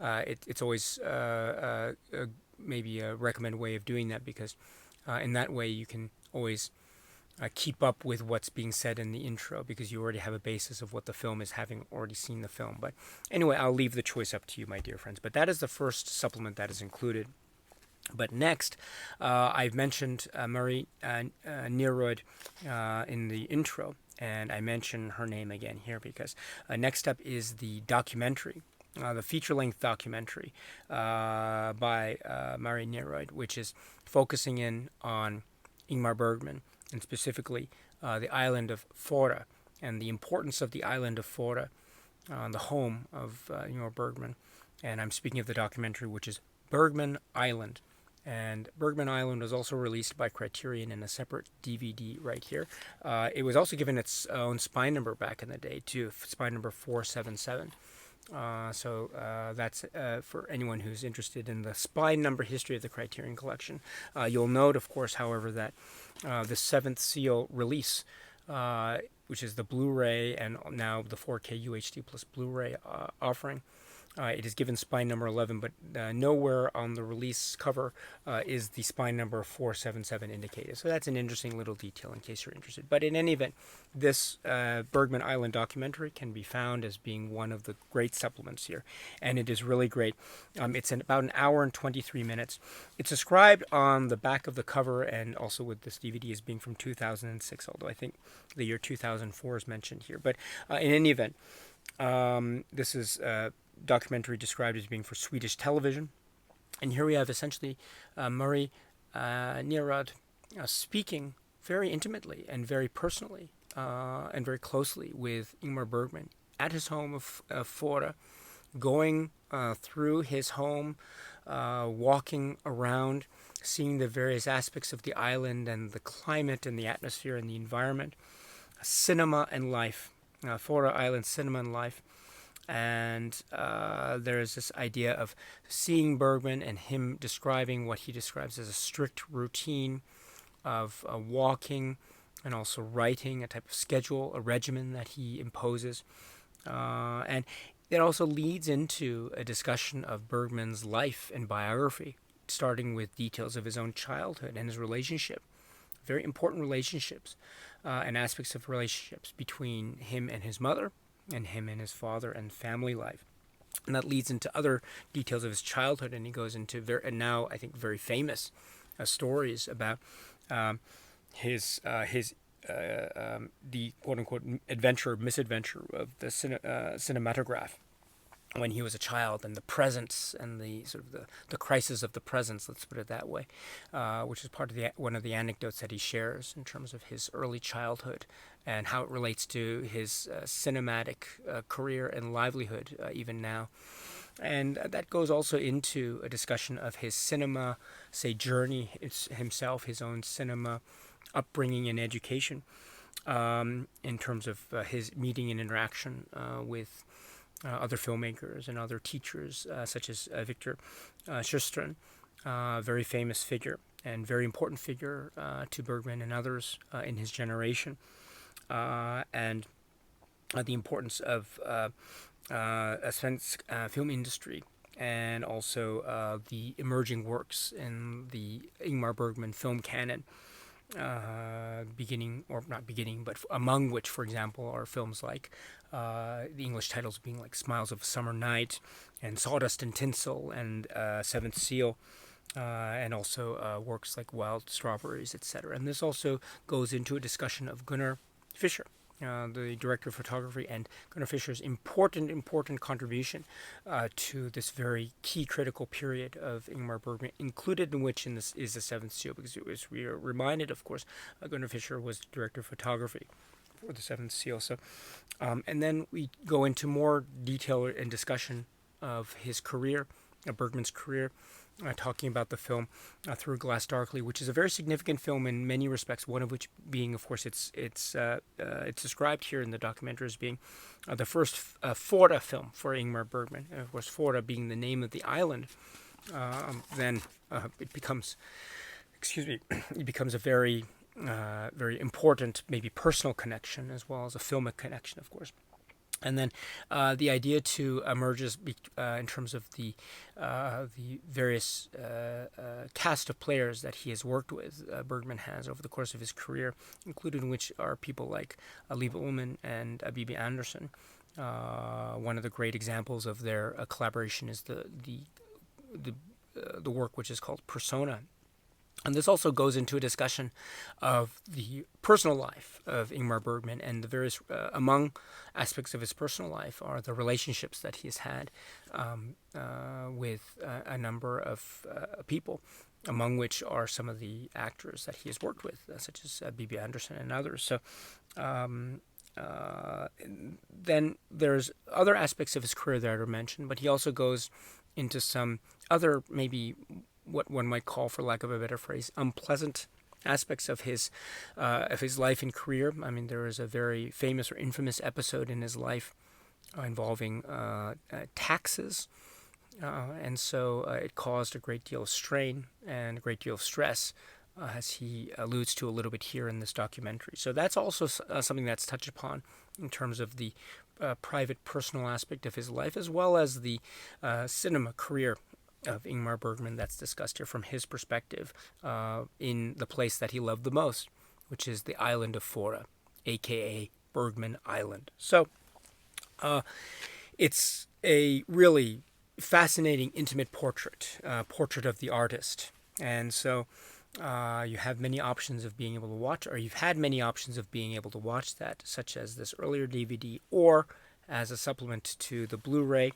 A: it's always maybe a recommended way of doing that, because in that way you can always keep up with what's being said in the intro, because you already have a basis of what the film is, having already seen the film. But anyway, I'll leave the choice up to you, my dear friends. But that is the first supplement that is included. But next, I've mentioned Marie Neerod in the intro, and I mention her name again here because next up is the documentary, the feature-length documentary by Marie Neerod, which is focusing in on Ingmar Bergman, and specifically the island of Fora, and the importance of the island of Fora, the home of Ingmar Bergman. And I'm speaking of the documentary, which is Bergman Island. And Bergman Island was also released by Criterion in a separate DVD right here. It was also given its own spine number back in the day, too, spine number 477. So that's for anyone who's interested in the spine number history of the Criterion Collection. You'll note, of course, however, that the Seventh Seal release, which is the Blu-ray and now the 4K UHD plus Blu-ray offering, it is given spine number 11, but nowhere on the release cover is the spine number 477 indicated. So that's an interesting little detail in case you're interested. But in any event, this Bergman Island documentary can be found as being one of the great supplements here, and it is really great. It's about an hour and 23 minutes. It's described on the back of the cover and also with this DVD as being from 2006, although I think the year 2004 is mentioned here. But in any event, this is documentary described as being for Swedish television, and here we have essentially Marie Neerod speaking very intimately and very personally and very closely with Ingmar Bergman at his home of Fora, going through his home, walking around, seeing the various aspects of the island and the climate and the atmosphere and the environment, cinema and life, Fora Island cinema and life. And there is this idea of seeing Bergman and him describing what he describes as a strict routine of walking and also writing, a type of schedule, a regimen that he imposes. And it also leads into a discussion of Bergman's life and biography, starting with details of his own childhood and his relationship, very important relationships and aspects of relationships between him and his mother, and him and his father and family life. And that leads into other details of his childhood, and he goes into now I think very famous stories about his the quote-unquote misadventure of the cinematograph when he was a child, and the presence and the sort of the crisis of the presence, let's put it that way, which is part of one of the anecdotes that he shares in terms of his early childhood and how it relates to his cinematic career and livelihood even now. And that goes also into a discussion of his cinema, say, journey himself, his own cinema upbringing and education, in terms of his meeting and interaction with other filmmakers and other teachers, such as Victor Sjöström, very famous figure and very important figure to Bergman and others in his generation, and the importance of a svensk film industry, and also the emerging works in the Ingmar Bergman film canon, but among which, for example, are films like the English titles being like Smiles of a Summer Night and Sawdust and Tinsel and Seventh Seal, and also works like Wild Strawberries, etc. And this also goes into a discussion of Gunnar Fischer, the director of photography, and Gunnar Fischer's important contribution to this very key critical period of Ingmar Bergman, included in which in this is the Seventh Seal, because we are reminded, of course, Gunnar Fischer was director of photography for the Seventh Seal. So, and then we go into more detail and discussion of his career, Bergman's career, talking about the film Through Glass Darkly, which is a very significant film in many respects. One of which being, of course, it's described here in the documentary as being the first Fora film for Ingmar Bergman. And of course, Fora being the name of the island then it becomes, it becomes a very, very important, maybe personal connection as well as a filmic connection, of course. And then the idea too emerges in terms of the various cast of players that he has worked with. Bergman has over the course of his career, including which are people like Liebe Ullmann and Bibi Andersson. One of the great examples of their collaboration is the work which is called Persona. And this also goes into a discussion of the personal life of Ingmar Bergman, and the various, among aspects of his personal life are the relationships that he has had with a number of people, among which are some of the actors that he has worked with, such as Bibi Andersson and others. So then there's other aspects of his career that are mentioned, but he also goes into some other, maybe what one might call, for lack of a better phrase, unpleasant aspects of his life and career. I mean, there is a very famous or infamous episode in his life involving taxes, and so it caused a great deal of strain and a great deal of stress, as he alludes to a little bit here in this documentary. So that's also something that's touched upon in terms of the private, personal aspect of his life, as well as the cinema career of Ingmar Bergman that's discussed here from his perspective in the place that he loved the most, which is the island of Fora, aka Bergman Island. So it's a really fascinating, intimate portrait of the artist. And so you have many options of being able to watch, or you've had many options of being able to watch that, such as this earlier DVD, or as a supplement to the Blu-ray,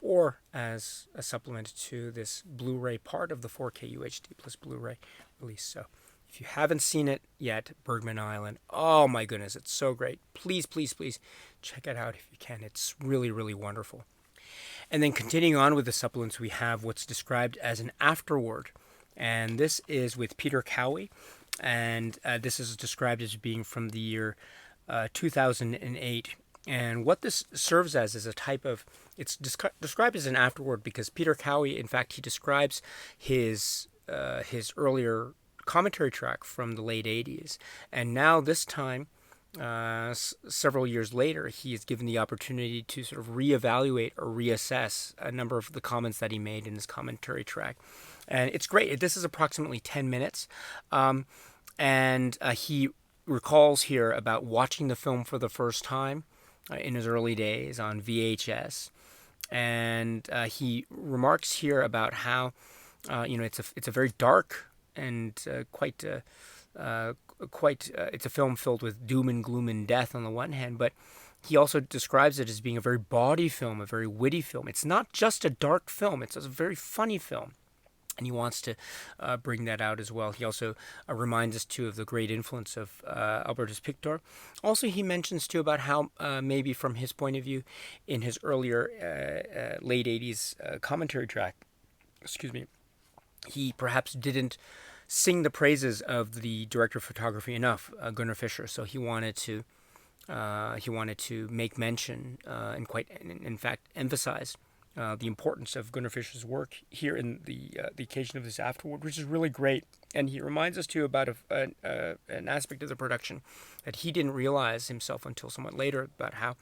A: or as a supplement to this Blu-ray part of the 4K UHD plus Blu-ray release. So if you haven't seen it yet, Bergman Island, oh my goodness, it's so great. Please, please, please check it out if you can. It's really, really wonderful. And then continuing on with the supplements, we have what's described as an afterword. And this is with Peter Cowie. And this is described as being from the year 2008. And what this serves as is a type of, it's described as an afterword because Peter Cowie, in fact, he describes his earlier commentary track from the late 80s. And now this time, several years later, he is given the opportunity to sort of reevaluate or reassess a number of the comments that he made in his commentary track. And it's great. This is approximately 10 minutes. And he recalls here about watching the film for the first time in his early days on VHS. And he remarks here about how, it's a very dark and it's a film filled with doom and gloom and death on the one hand, but he also describes it as being a very bawdy film, a very witty film. It's not just a dark film, it's a very funny film. And he wants to bring that out as well. He also reminds us, too, of the great influence of Albertus Pictor. Also, he mentions, too, about how maybe from his point of view, in his earlier late 80s commentary track, he perhaps didn't sing the praises of the director of photography enough, Gunnar Fischer. So he wanted to make mention and in fact, emphasize the importance of Gunnar Fischer's work here in the occasion of this afterword, which is really great. And he reminds us too about an aspect of the production that he didn't realize himself until somewhat later, about how,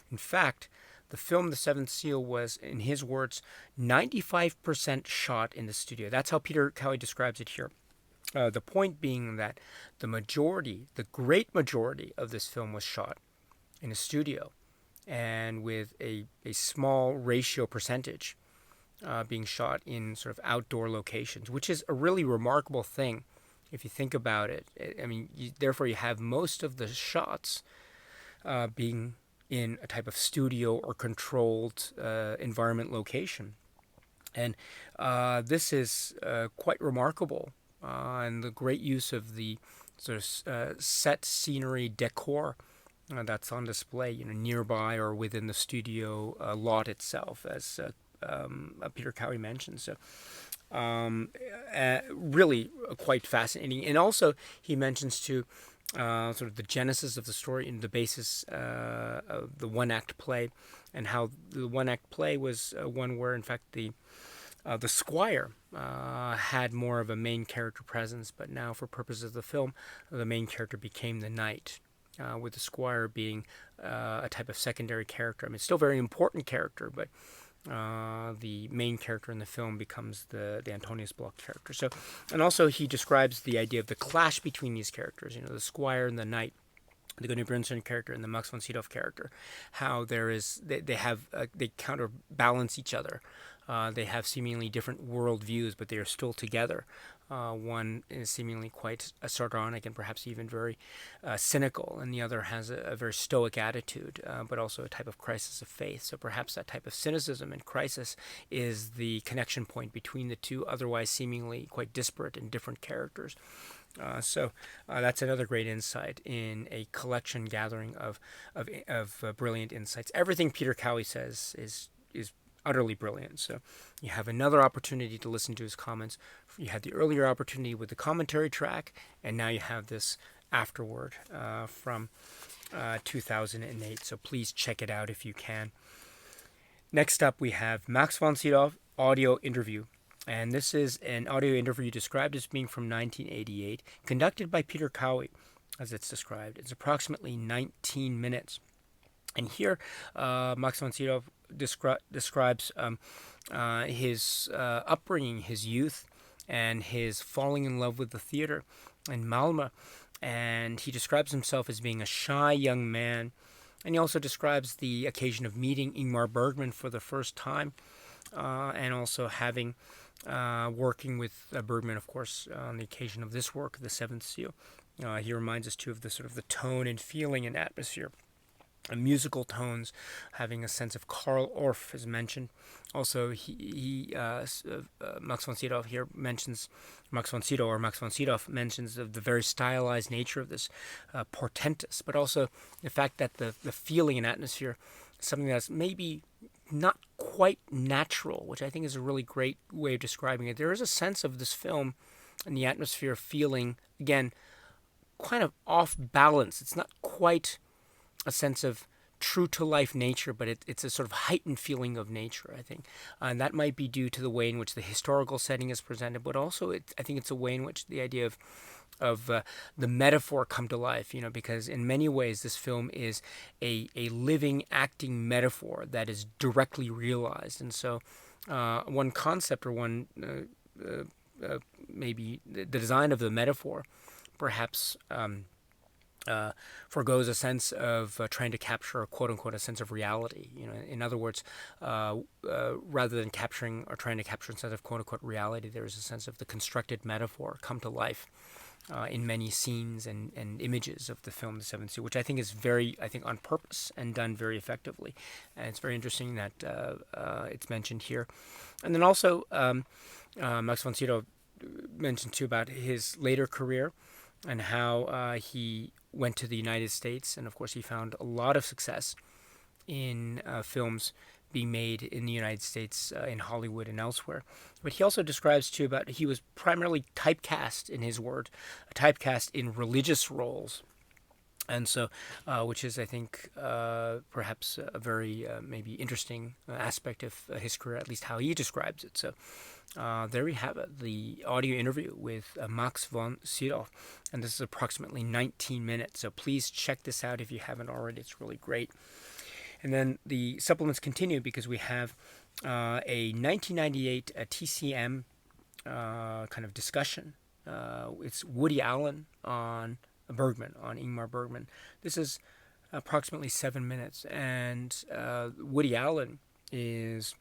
A: in fact, the film The Seventh Seal was, in his words, 95% shot in the studio. That's how Peter Cowie describes it here. The point being that the great majority of this film was shot in a studio, and with a small ratio percentage being shot in sort of outdoor locations, which is a really remarkable thing if you think about it. I mean, therefore you have most of the shots being in a type of studio or controlled environment location. And this is quite remarkable, and the great use of the sort of set scenery decor that's on display, nearby or within the studio lot itself, as Peter Cowie mentioned. So, really quite fascinating. And also, he mentions too sort of the genesis of the story and the basis of the one-act play, and how the one-act play was one where, in fact, the The Squire had more of a main character presence, but now for purposes of the film, the main character became the knight, with the Squire being a type of secondary character. I mean, it's still a very important character, but the main character in the film becomes the Antonius Block character. So, and also he describes the idea of the clash between these characters. The Squire and the knight, the Gunnar Brunson character and the Max von Sydow character, how they counterbalance each other. They have seemingly different worldviews, but they are still together. One is seemingly quite sardonic and perhaps even very cynical, and the other has a very stoic attitude, but also a type of crisis of faith. So perhaps that type of cynicism and crisis is the connection point between the two, otherwise seemingly quite disparate and different characters. So that's another great insight in a collection gathering of brilliant insights. Everything Peter Cowie says is utterly brilliant. So you have another opportunity to listen to his comments. You had the earlier opportunity with the commentary track, and now you have this afterward from 2008. So please check it out if you can. Next up, we have Max von Sydow audio interview. And this is an audio interview described as being from 1988, conducted by Peter Cowie, as it's described. It's approximately 19 minutes. And here, Max von Sydow describes his upbringing, his youth, and his falling in love with the theater in Malmö. And he describes himself as being a shy young man. And he also describes the occasion of meeting Ingmar Bergman for the first time, and also having working with Bergman, of course, on the occasion of this work, The Seventh Seal. He reminds us, too, of the sort of the tone and feeling and atmosphere. Musical tones, having a sense of Karl Orff is mentioned. Also, Max von Sydow here mentions Max von Sydow mentions of the very stylized nature of this portentous, but also the fact that the feeling and atmosphere is something that's maybe not quite natural, which I think is a really great way of describing it. There is a sense of this film and the atmosphere feeling, again, kind of off balance. It's not quite a sense of true-to-life nature, but it's a sort of heightened feeling of nature, I think. And that might be due to the way in which the historical setting is presented, but also I think it's a way in which the idea of the metaphor come to life, because in many ways this film is a living, acting metaphor that is directly realized. And so one concept or one maybe the design of the metaphor perhaps forgoes a sense of trying to capture a quote-unquote a sense of reality. In other words, rather than capturing or trying to capture a sense of quote-unquote reality, there is a sense of the constructed metaphor come to life in many scenes and images of the film The Seventh Seal, which I think is very, on purpose and done very effectively. And it's very interesting that it's mentioned here. And then also, Max von Sydow mentioned too about his later career and how he went to the United States, and of course he found a lot of success in films being made in the United States, in Hollywood and elsewhere. But he also describes too about he was primarily typecast, in his word, typecast in religious roles. And so, which is, I think, perhaps a very maybe interesting aspect of his career, at least how he describes it. So there we have it, the audio interview with Max von Sydow. And this is approximately 19 minutes. So please check this out if you haven't already. It's really great. And then the supplements continue because we have a 1998 TCM kind of discussion. It's Woody Allen on Bergman, on Ingmar Bergman. This is approximately 7 minutes, and Woody Allen is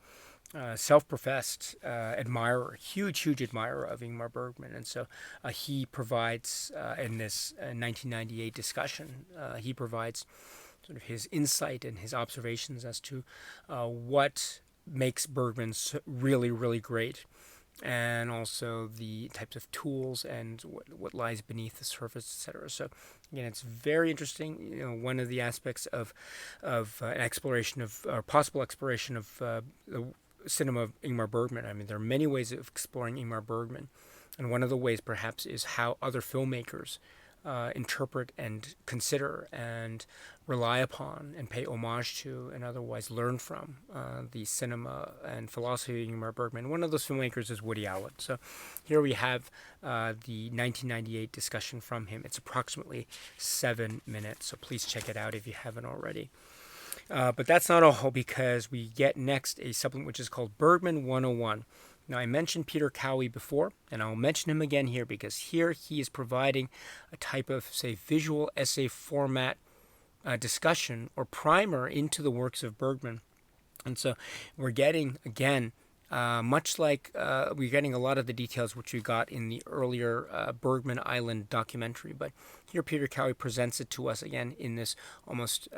A: self-professed admirer, huge admirer of Ingmar Bergman, and so he provides in this 1998 discussion, he provides sort of his insight and his observations as to what makes Bergman really great, and also the types of tools and what lies beneath the surface, etc. So again, it's very interesting. One of the aspects of an exploration of, or possible exploration of the cinema of Ingmar Bergman. I mean, there are many ways of exploring Ingmar Bergman, and one of the ways perhaps is how other filmmakers interpret and consider and rely upon and pay homage to and otherwise learn from the cinema and philosophy of Ingmar Bergman. One of those filmmakers is Woody Allen. So here we have the 1998 discussion from him. It's approximately 7 minutes, so please check it out if you haven't already. But that's not all, because we get next a supplement which is called Bergman 101. Now, I mentioned Peter Cowie before, and I'll mention him again here because here he is providing a type of, say, visual essay format discussion or primer into the works of Bergman. And so we're getting, again, much like we're getting a lot of the details which we got in the earlier Bergman Island documentary, but here Peter Cowie presents it to us again in this almost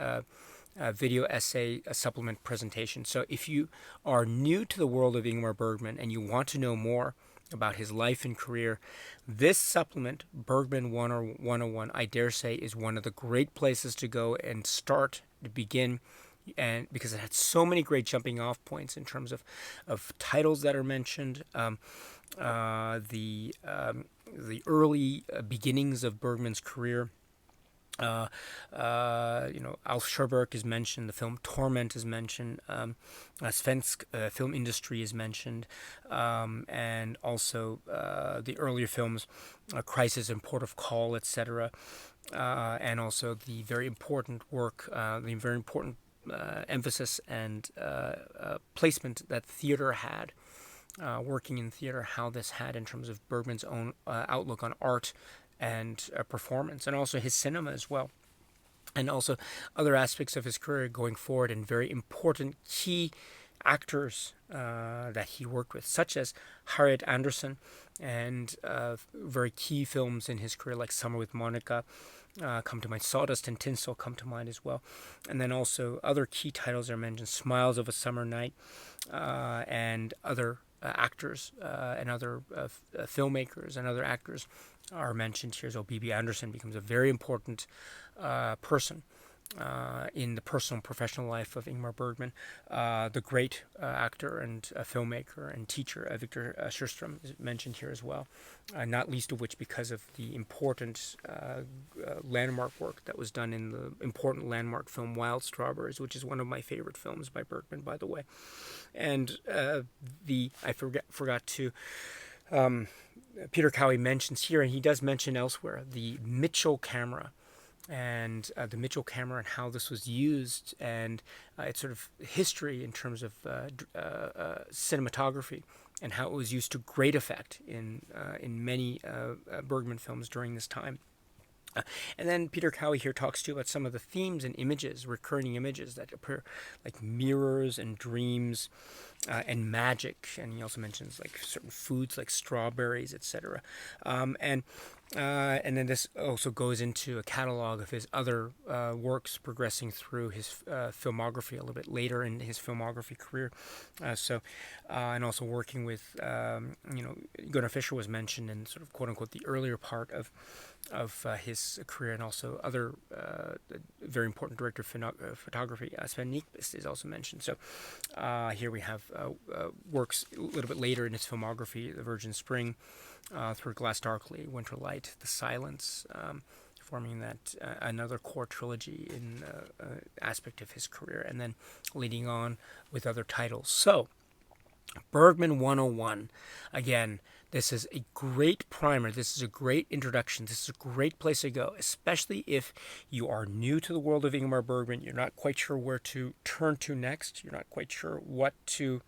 A: video essay supplement presentation. So if you are new to the world of Ingmar Bergman and you want to know more about his life and career, this supplement, Bergman 101, I dare say, is one of the great places to go and start to begin, and because it had so many great jumping off points in terms of titles that are mentioned, the early beginnings of Bergman's career. Alf Scherberg is mentioned, the film Torment is mentioned, Svensk film industry is mentioned, and also the earlier films, Crisis and Port of Call, etc., and also the very important work, the very important emphasis and placement that theater had, working in theater, how this had in terms of Bergman's own outlook on art and performance, and also his cinema as well, and also other aspects of his career going forward, and very important key actors that he worked with, such as Harriet Andersson, and very key films in his career like Summer with Monica come to mind, Sawdust and Tinsel come to mind as well, and then also other key titles are mentioned, Smiles of a Summer Night, and other actors and other filmmakers and other actors are mentioned here. So B.B. Anderson becomes a very important person in the personal and professional life of Ingmar Bergman. The great actor and filmmaker and teacher Victor Sjöström is mentioned here as well, not least of which because of the important landmark work that was done in the important landmark film Wild Strawberries, which is one of my favorite films by Bergman, by the way. And I forgot to Peter Cowie mentions here, and he does mention elsewhere, the Mitchell camera, and the Mitchell camera and how this was used, and its sort of history in terms of cinematography, and how it was used to great effect in many Bergman films during this time. And then Peter Cowie here talks too about some of the themes and images, recurring images that appear, like mirrors and dreams and magic. And he also mentions like certain foods like strawberries, etc. And then this also goes into a catalog of his other works, progressing through his filmography a little bit later in his filmography career. And also working with, Gunnar Fischer was mentioned in sort of quote unquote the earlier part of his career, and also other very important director of photography. Sven Nykvist is also mentioned. So here we have works a little bit later in his filmography: The Virgin Spring, Through Glass Darkly, Winter Light, The Silence, forming that another core trilogy in aspect of his career, and then leading on with other titles. So Bergman 101, again, this is a great primer. This is a great introduction. This is a great place to go, especially if you are new to the world of Ingmar Bergman. You're not quite sure where to turn to next. You're not quite sure what to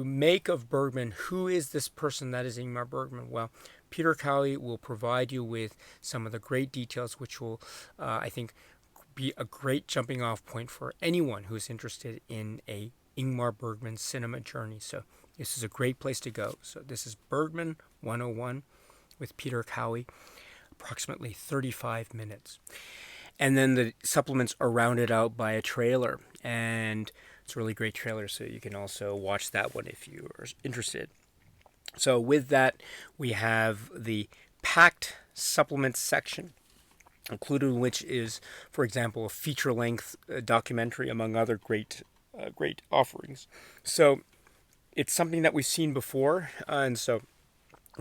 A: make of Bergman. Who is this person that is Ingmar Bergman? Well, Peter Cowie will provide you with some of the great details, which will, I think, be a great jumping off point for anyone who is interested in a Ingmar Bergman cinema journey. So this is a great place to go. So this is Bergman 101 with Peter Cowie, approximately 35 minutes. And then the supplements are rounded out by a trailer, and it's a really great trailer, so you can also watch that one if you are interested. So with that, we have the packed supplements section, included in which is, for example, a feature-length documentary, among other great offerings. So it's something that we've seen before, and so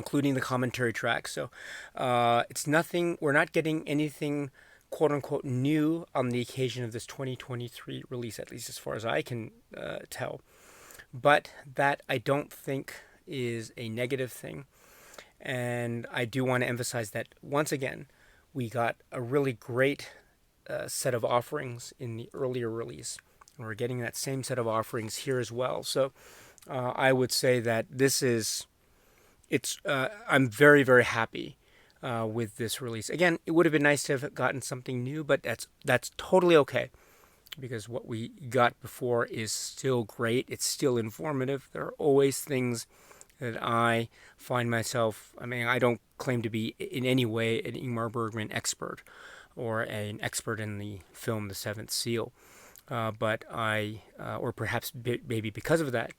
A: including the commentary track. So it's nothing, we're not getting anything quote unquote new on the occasion of this 2023 release, at least as far as I can tell. But that I don't think is a negative thing. And I do want to emphasize that once again, we got a really great set of offerings in the earlier release. And we're getting that same set of offerings here as well. So I would say that I'm very, very happy with this release. Again, it would have been nice to have gotten something new, but that's totally okay, because what we got before is still great. It's still informative. There are always things that I find myself, I don't claim to be in any way an Ingmar Bergman expert or an expert in the film The Seventh Seal. But or perhaps maybe because of that,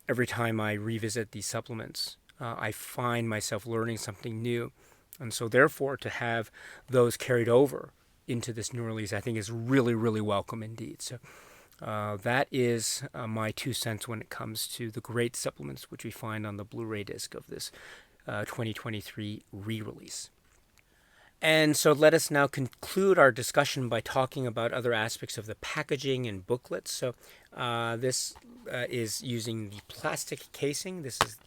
A: every time I revisit these supplements, I find myself learning something new. And so therefore, to have those carried over into this new release, I think is really, really welcome indeed. So that is my 2 cents when it comes to the great supplements which we find on the Blu-ray disc of this 2023 re-release. And so let us now conclude our discussion by talking about other aspects of the packaging and booklets. So this is using the plastic casing. This is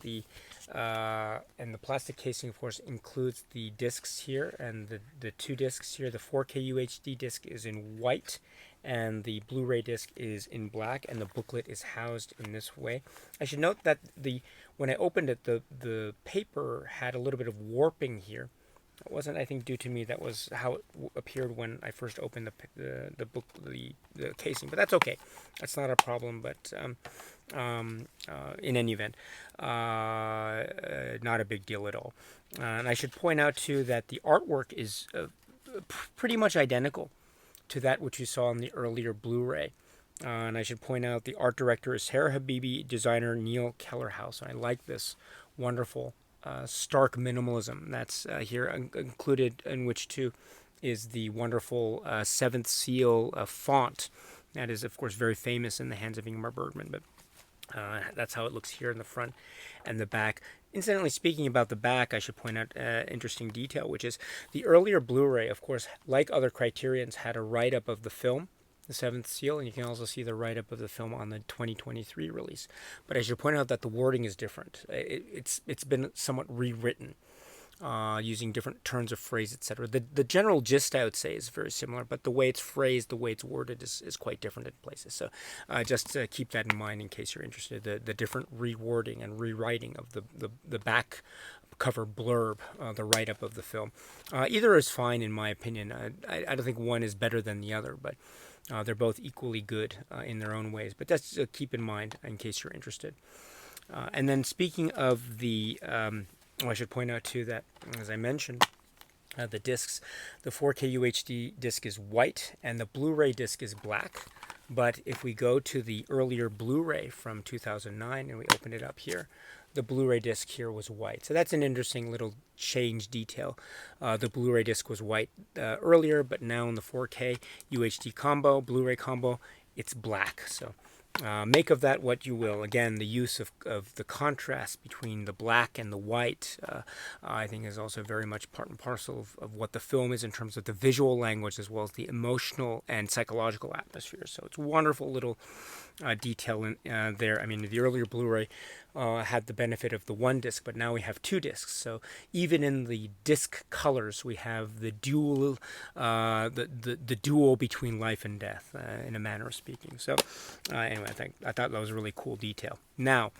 A: and the plastic casing, of course, includes the discs here and the 2 discs here. The 4K UHD disc is in white, and the Blu-ray disc is in black, and the booklet is housed in this way. I should note that when I opened it, the paper had a little bit of warping here. It wasn't, I think, due to me. That was how it appeared when I first opened the book, the casing. But that's okay. That's not a problem. But in any event, not a big deal at all. And I should point out too that the artwork is pretty much identical to that which you saw in the earlier Blu-ray. And I should point out the art director is Sarah Habibi, designer Neil Kellerhouse. And I like this wonderful stark minimalism that's here included, in which too is the wonderful Seventh Seal font that is, of course, very famous in the hands of Ingmar Bergman. But that's how it looks here in the front and the back. Incidentally, speaking about the back, I should point out interesting detail, which is the earlier Blu-ray, of course, like other Criterions, had a write-up of the film, The Seventh Seal, and you can also see the write-up of the film on the 2023 release. But I should point out that the wording is different. It's been somewhat rewritten, using different turns of phrase, etc. The general gist, I would say, is very similar, but the way it's phrased, the way it's worded is quite different in places. So just keep that in mind in case you're interested. The different rewording and rewriting of the back cover blurb, the write-up of the film. Either is fine, in my opinion. I don't think one is better than the other, but they're both equally good in their own ways. But that's keep in mind in case you're interested. And then speaking of the... I should point out too that, as I mentioned, the discs, the 4K UHD disc is white and the Blu-ray disc is black. But if we go to the earlier Blu-ray from 2009 and we open it up here, the Blu-ray disc here was white. So that's an interesting little change detail. The Blu-ray disc was white earlier, but now in the 4K UHD combo, Blu-ray combo, it's black. So make of that what you will. Again, the use of the contrast between the black and the white, I think, is also very much part and parcel of what the film is in terms of the visual language as well as the emotional and psychological atmosphere. So it's a wonderful little detail in there. I mean, the earlier Blu-ray had the benefit of the one disc, but now we have 2 discs. So even in the disc colors, we have the dual, the duel between life and death, in a manner of speaking. So anyway, I thought that was a really cool detail. Now,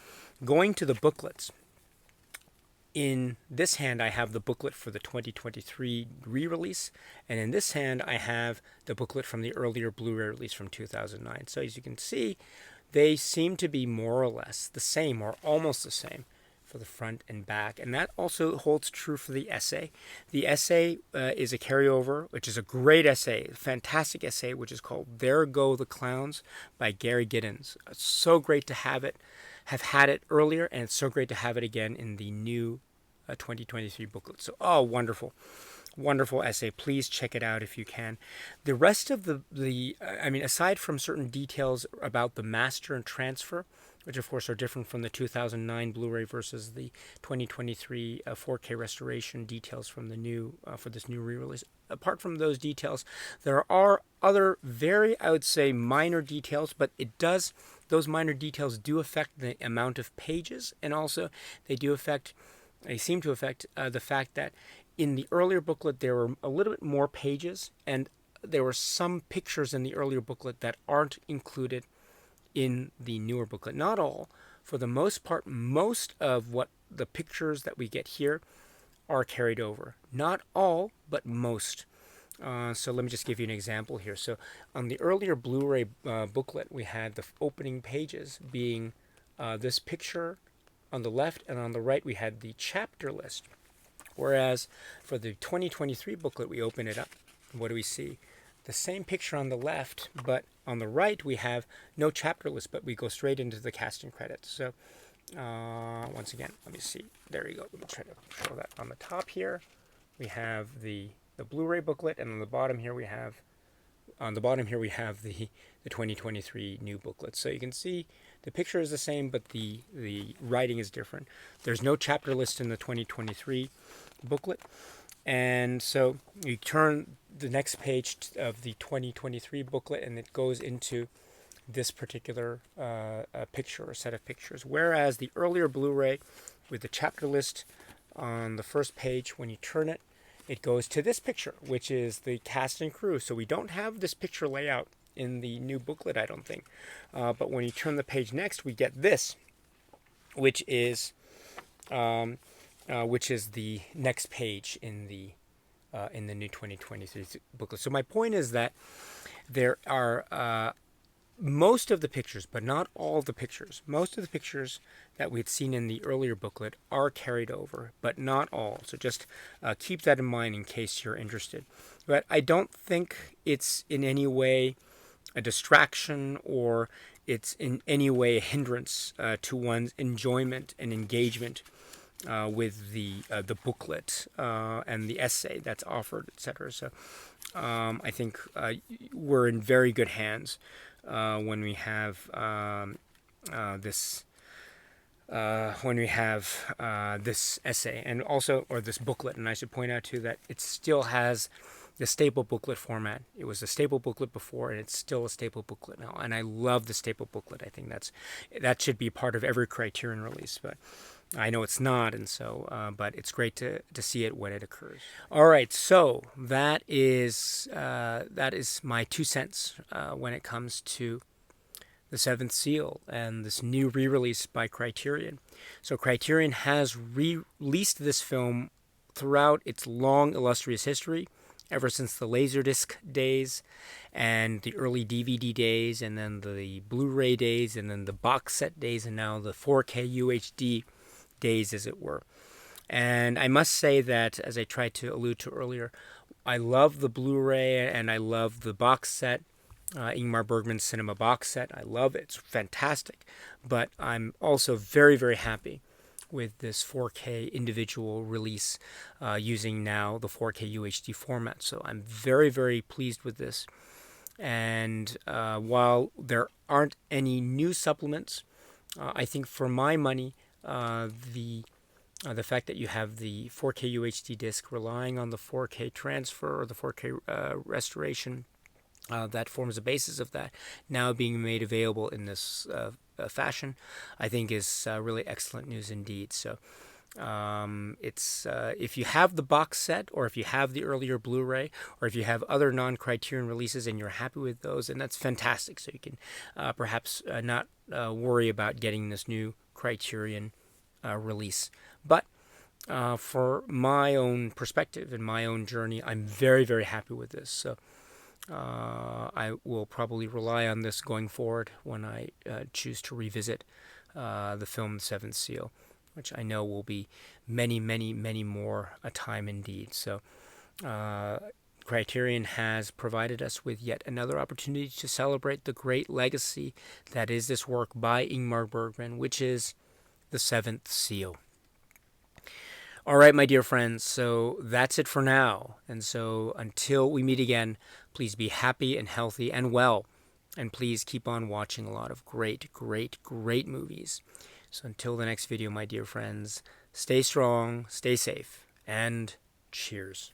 A: going to the booklets. In this hand, I have the booklet for the 2023 re-release, and in this hand, I have the booklet from the earlier Blu-ray release from 2009. So as you can see, they seem to be more or less the same, or almost the same, for the front and back. And that also holds true for the essay. The essay is a carryover, which is a great essay, a fantastic essay, which is called There Go the Clowns by Gary Giddins. It's so great to have had it earlier, and it's so great to have it again in the new 2023 booklet. So, wonderful. Wonderful essay. Please check it out if you can. The rest of aside from certain details about the master and transfer, which of course are different from the 2009 Blu-ray versus the 2023 4K restoration details from the new for this new re-release. Apart from those details, there are other very, I would say, minor details, but those minor details do affect the amount of pages, and also they seem to affect the fact that in the earlier booklet there were a little bit more pages, and there were some pictures in the earlier booklet that aren't included in the newer booklet. Not all. For the most part, most of what the pictures that we get here are carried over. Not all, but most. So let me just give you an example here. So on the earlier Blu-ray booklet, we had the opening pages being this picture on the left, and on the right we had the chapter list. Whereas for the 2023 booklet, we open it up. What do we see? The same picture on the left, but on the right we have no chapter list, but we go straight into the casting credits. So once again, let me see. There you go. Let me try to show that. On the top here, we have the Blu-ray booklet, and on the bottom here we have the 2023 new booklet. So you can see the picture is the same, but the writing is different. There's no chapter list in the 2023 booklet. And so you turn the next page of the 2023 booklet, and it goes into this particular picture or set of pictures. Whereas the earlier Blu-ray with the chapter list on the first page, when you turn it, it goes to this picture, which is the cast and crew. So we don't have this picture layout in the new booklet, I don't think. But when you turn the page next, we get this, which is the next page in the new 2023 booklet. So my point is that there are most of the pictures, but not all the pictures. Most of the pictures that we had seen in the earlier booklet are carried over, but not all. So just keep that in mind in case you're interested. But I don't think it's in any way a distraction, or it's in any way a hindrance to one's enjoyment and engagement with the booklet and the essay that's offered, etc. So I think we're in very good hands when we have this essay, and also, or this booklet. And I should point out too that it still has the staple booklet format. It was a staple booklet before, and it's still a staple booklet now. And I love the staple booklet. I think that should be part of every Criterion release, but I know it's not, and so but it's great to see it when it occurs. All right, so that is my 2 cents when it comes to the Seventh Seal and this new re-release by Criterion. So Criterion has released this film throughout its long, illustrious history, ever since the Laserdisc days and the early DVD days, and then the Blu-ray days, and then the box set days, and now the 4K UHD days, as it were. And I must say that, as I tried to allude to earlier, I love the Blu-ray and I love the box set, Ingmar Bergman's cinema box set. I love it. It's fantastic. But I'm also very, very happy with this 4K individual release using now the 4K UHD format. So I'm very, very pleased with this. And while there aren't any new supplements, I think for my money, the fact that you have the 4K UHD disc relying on the 4K transfer or the 4K restoration that forms the basis of that now being made available in this fashion, I think is really excellent news indeed. So it's if you have the box set, or if you have the earlier Blu-ray, or if you have other non-Criterion releases and you're happy with those, then that's fantastic. So you can perhaps not worry about getting this new Criterion release. But for my own perspective and my own journey, I'm very, very happy with this. So I will probably rely on this going forward when I choose to revisit the film Seventh Seal, which I know will be many, many, many more a time indeed. So Criterion has provided us with yet another opportunity to celebrate the great legacy that is this work by Ingmar Bergman, which is the Seventh Seal. All right, my dear friends, so that's it for now. And so until we meet again, please be happy and healthy and well. And please keep on watching a lot of great, great, great movies. So until the next video, my dear friends, stay strong, stay safe, and cheers.